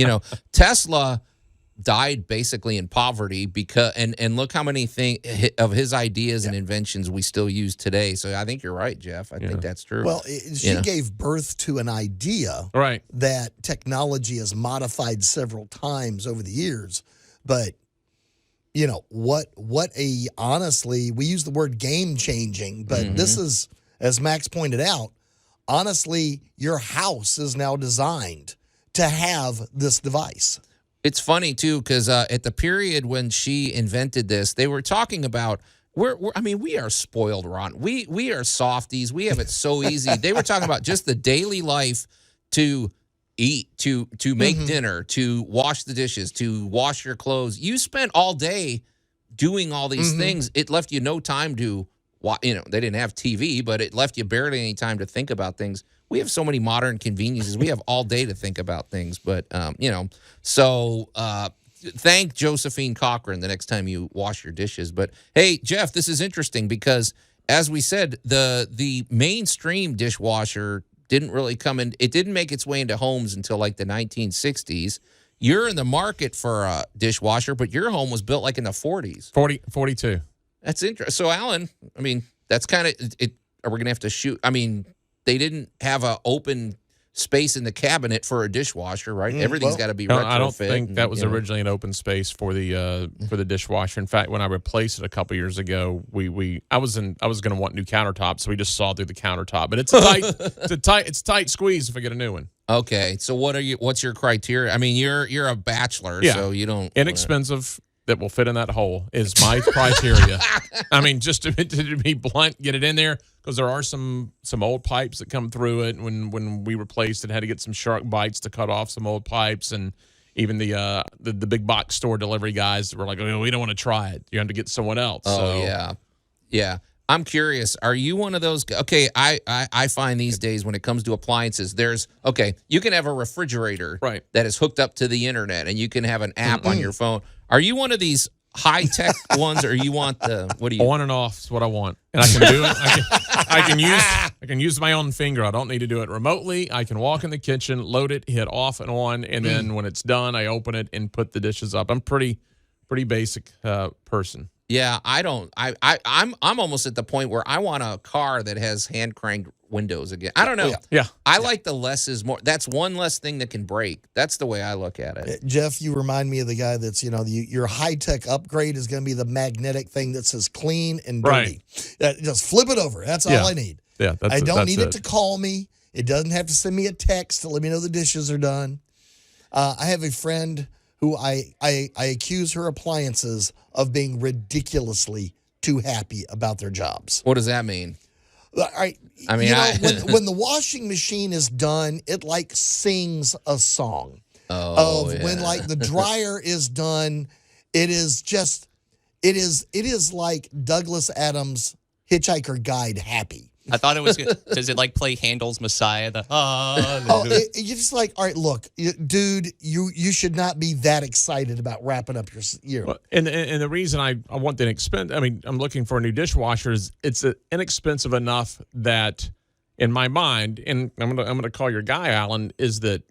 Tesla died basically in poverty and look how many of his ideas and inventions we still use today. So I think you're right, Jeff. I think that's true. Well, she gave birth to an idea that technology has modified several times over the years. But honestly, we use the word game changing, but this is, as Max pointed out, honestly, your house is now designed to have this device. It's funny, too, because at the period when she invented this, they were talking about, we are spoiled, Ron. We are softies. We have it so easy. They were talking about just the daily life to eat, to make dinner, to wash the dishes, to wash your clothes. You spent all day doing all these things. It left you no time to they didn't have TV, but it left you barely any time to think about things. We have so many modern conveniences. We have all day to think about things. But, so thank Josephine Cochran the next time you wash your dishes. But, hey, Jeff, this is interesting because, as we said, the mainstream dishwasher didn't really come in. It didn't make its way into homes until like the 1960s. you're in the market for a dishwasher, but your home was built like in the 40s. 42. That's interesting. So, Allan, I mean, that's kind of it. Are we going to have to shoot? I mean, they didn't have an open space in the cabinet for a dishwasher, right? Everything's got to be retrofit. I don't think that was originally an open space for the dishwasher. In fact, when I replaced it a couple years ago, I was going to want new countertops, so we just saw through the countertop. But it's a tight squeeze if I get a new one. Okay, so what's your criteria? I mean, you're a bachelor, so you don't inexpensive that will fit in that hole is my criteria. I mean, just to be blunt, get it in there. Because there are some old pipes that come through it. When we replaced it, had to get some shark bites to cut off some old pipes, and even the big box store delivery guys were like, "Oh, we don't want to try it. You have to get someone else." Oh, yeah. I'm curious. Are you one of those? Okay, I find these days when it comes to appliances, you can have a refrigerator that is hooked up to the internet, and you can have an app on your phone. Are you one of these high-tech ones, or you want on and off is what I want, and I can do it. I can use my own finger. I don't need to do it remotely. I can walk in the kitchen, load it, hit off and on, and then when it's done, I open it and put the dishes up. I'm pretty basic person. Yeah, I don't. I'm almost at the point where I want a car that has hand cranked windows again. I don't know. Yeah. I like the less is more. That's one less thing that can break. That's the way I look at it. Jeff, you remind me of the guy that's, your high-tech upgrade is going to be the magnetic thing that says clean and dirty. Just flip it over. That's all I need. Yeah, I don't need it to call me. It doesn't have to send me a text to let me know the dishes are done. I have a friend who I accuse her appliances of being ridiculously too happy about their jobs. What does that mean? When the washing machine is done, it like sings a song. When like the dryer is done, it is like Douglas Adams' Hitchhiker Guide happy. I thought it was good. Does it like play Handel's Messiah? You're just like, all right, look, dude, you should not be that excited about wrapping up your year. Well, and the reason I want the expense, I mean, I'm looking for a new dishwasher is it's inexpensive enough that in my mind, and I'm gonna call your guy, Allan, is the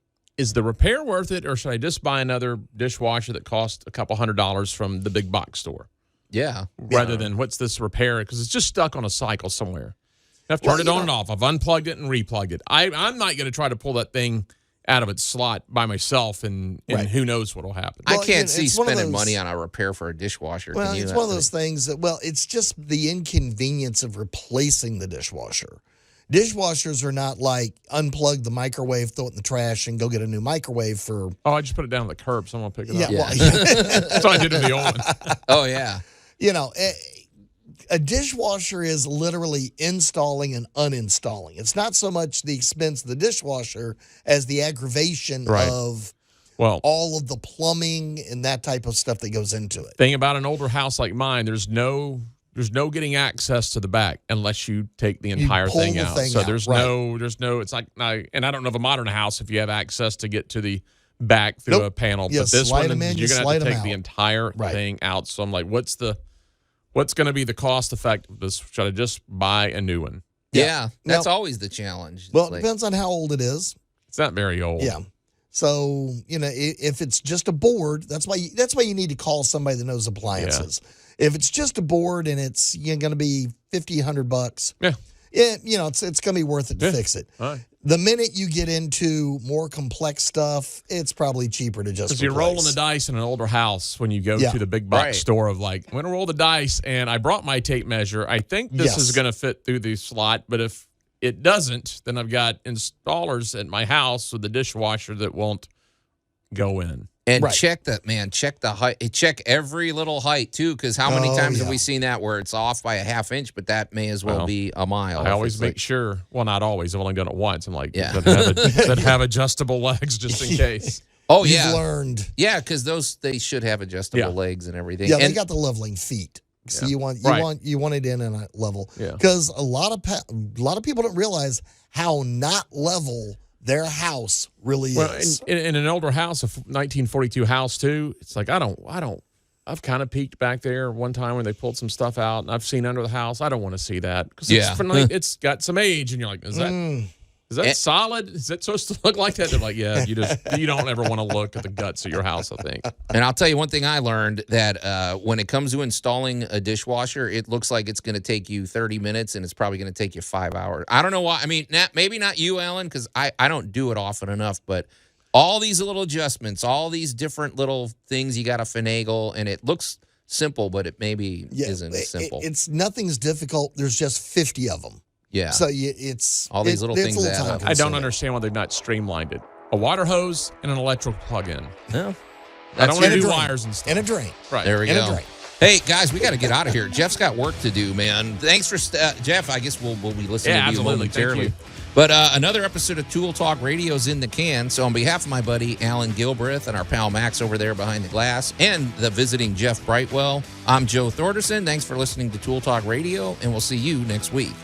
repair worth it, or should I just buy another dishwasher that costs a couple $100 from the big box store? Yeah. Rather than what's this repair? Because it's just stuck on a cycle somewhere. I've turned it on and off. I've unplugged it and replugged it. I'm not going to try to pull that thing out of its slot by myself, and who knows what will happen. I can't see spending money on a repair for a dishwasher. Well, it's one of those things that, it's just the inconvenience of replacing the dishwasher. Dishwashers are not like unplug the microwave, throw it in the trash, and go get a new microwave for... Oh, I just put it down on the curb. Someone will pick it up. Yeah. That's what I did with the old one. Oh, yeah. A dishwasher is literally installing and uninstalling. It's not so much the expense of the dishwasher as the aggravation of all of the plumbing and that type of stuff that goes into it. Thing about an older house like mine, there's no getting access to the back unless you take the entire thing out. So there's no, it's like, and I don't know of a modern house if you have access to get to the back through a panel. Yeah, but this slide one, them in, you're going to have to take the out. entire thing out. So I'm like, what's going to be the cost effectiveness? Should I just buy a new one? Yeah, that's always the challenge. Well, it depends on how old it is. It's not very old. Yeah. So, if it's just a board, that's why you need to call somebody that knows appliances. Yeah. If it's just a board and it's going to be $50-$100, it's going to be worth it to fix it. All right. The minute you get into more complex stuff, it's probably cheaper to just because you're rolling the dice in an older house when you go to the big box store of like, I'm going to roll the dice, and I brought my tape measure. I think this is going to fit through the slot, but if it doesn't, then I've got installers at my house with the dishwasher that won't go in. And check the height. Check every little height, too, because how many times have we seen that where it's off by a half inch, but that may as well be a mile. I always make sure. Well, not always. I've only done it once. I'm like, that have adjustable legs just in case. Oh, You've learned. Yeah, because they should have adjustable legs and everything. Yeah, they got the leveling feet. So you want it in a level. Yeah. Because a lot of people don't realize how not level their house really is. In an older house, a 1942 house too, it's like I've kind of peeked back there one time when they pulled some stuff out, and I've seen under the house. I don't want to see that because it's got some age, and you're like, is that Is that solid? Is that supposed to look like that? They're like, yeah, you don't ever want to look at the guts of your house, I think. And I'll tell you one thing I learned, that when it comes to installing a dishwasher, it looks like it's going to take you 30 minutes and it's probably going to take you 5 hours. I don't know why. I mean, maybe not you, Allan, because I don't do it often enough, but all these little adjustments, all these different little things you got to finagle, and it looks simple, but it maybe isn't simple. Nothing's difficult. There's just 50 of them. Yeah. So it's all these little things. I don't understand why they've not streamlined it. A water hose and an electrical plug-in. No. I don't want to do wires and stuff. And a drain. Right. There we and go. A drain. Hey, guys, we got to get out of here. Jeff's got work to do, man. Thanks for Jeff. I guess we'll be listening to you momentarily. Thank you. But another episode of Tool Talk Radio is in the can. So on behalf of my buddy Allan Gilbreth and our pal Max over there behind the glass and the visiting Jeff Brightwell, I'm Joe Thorderson. Thanks for listening to Tool Talk Radio, and we'll see you next week.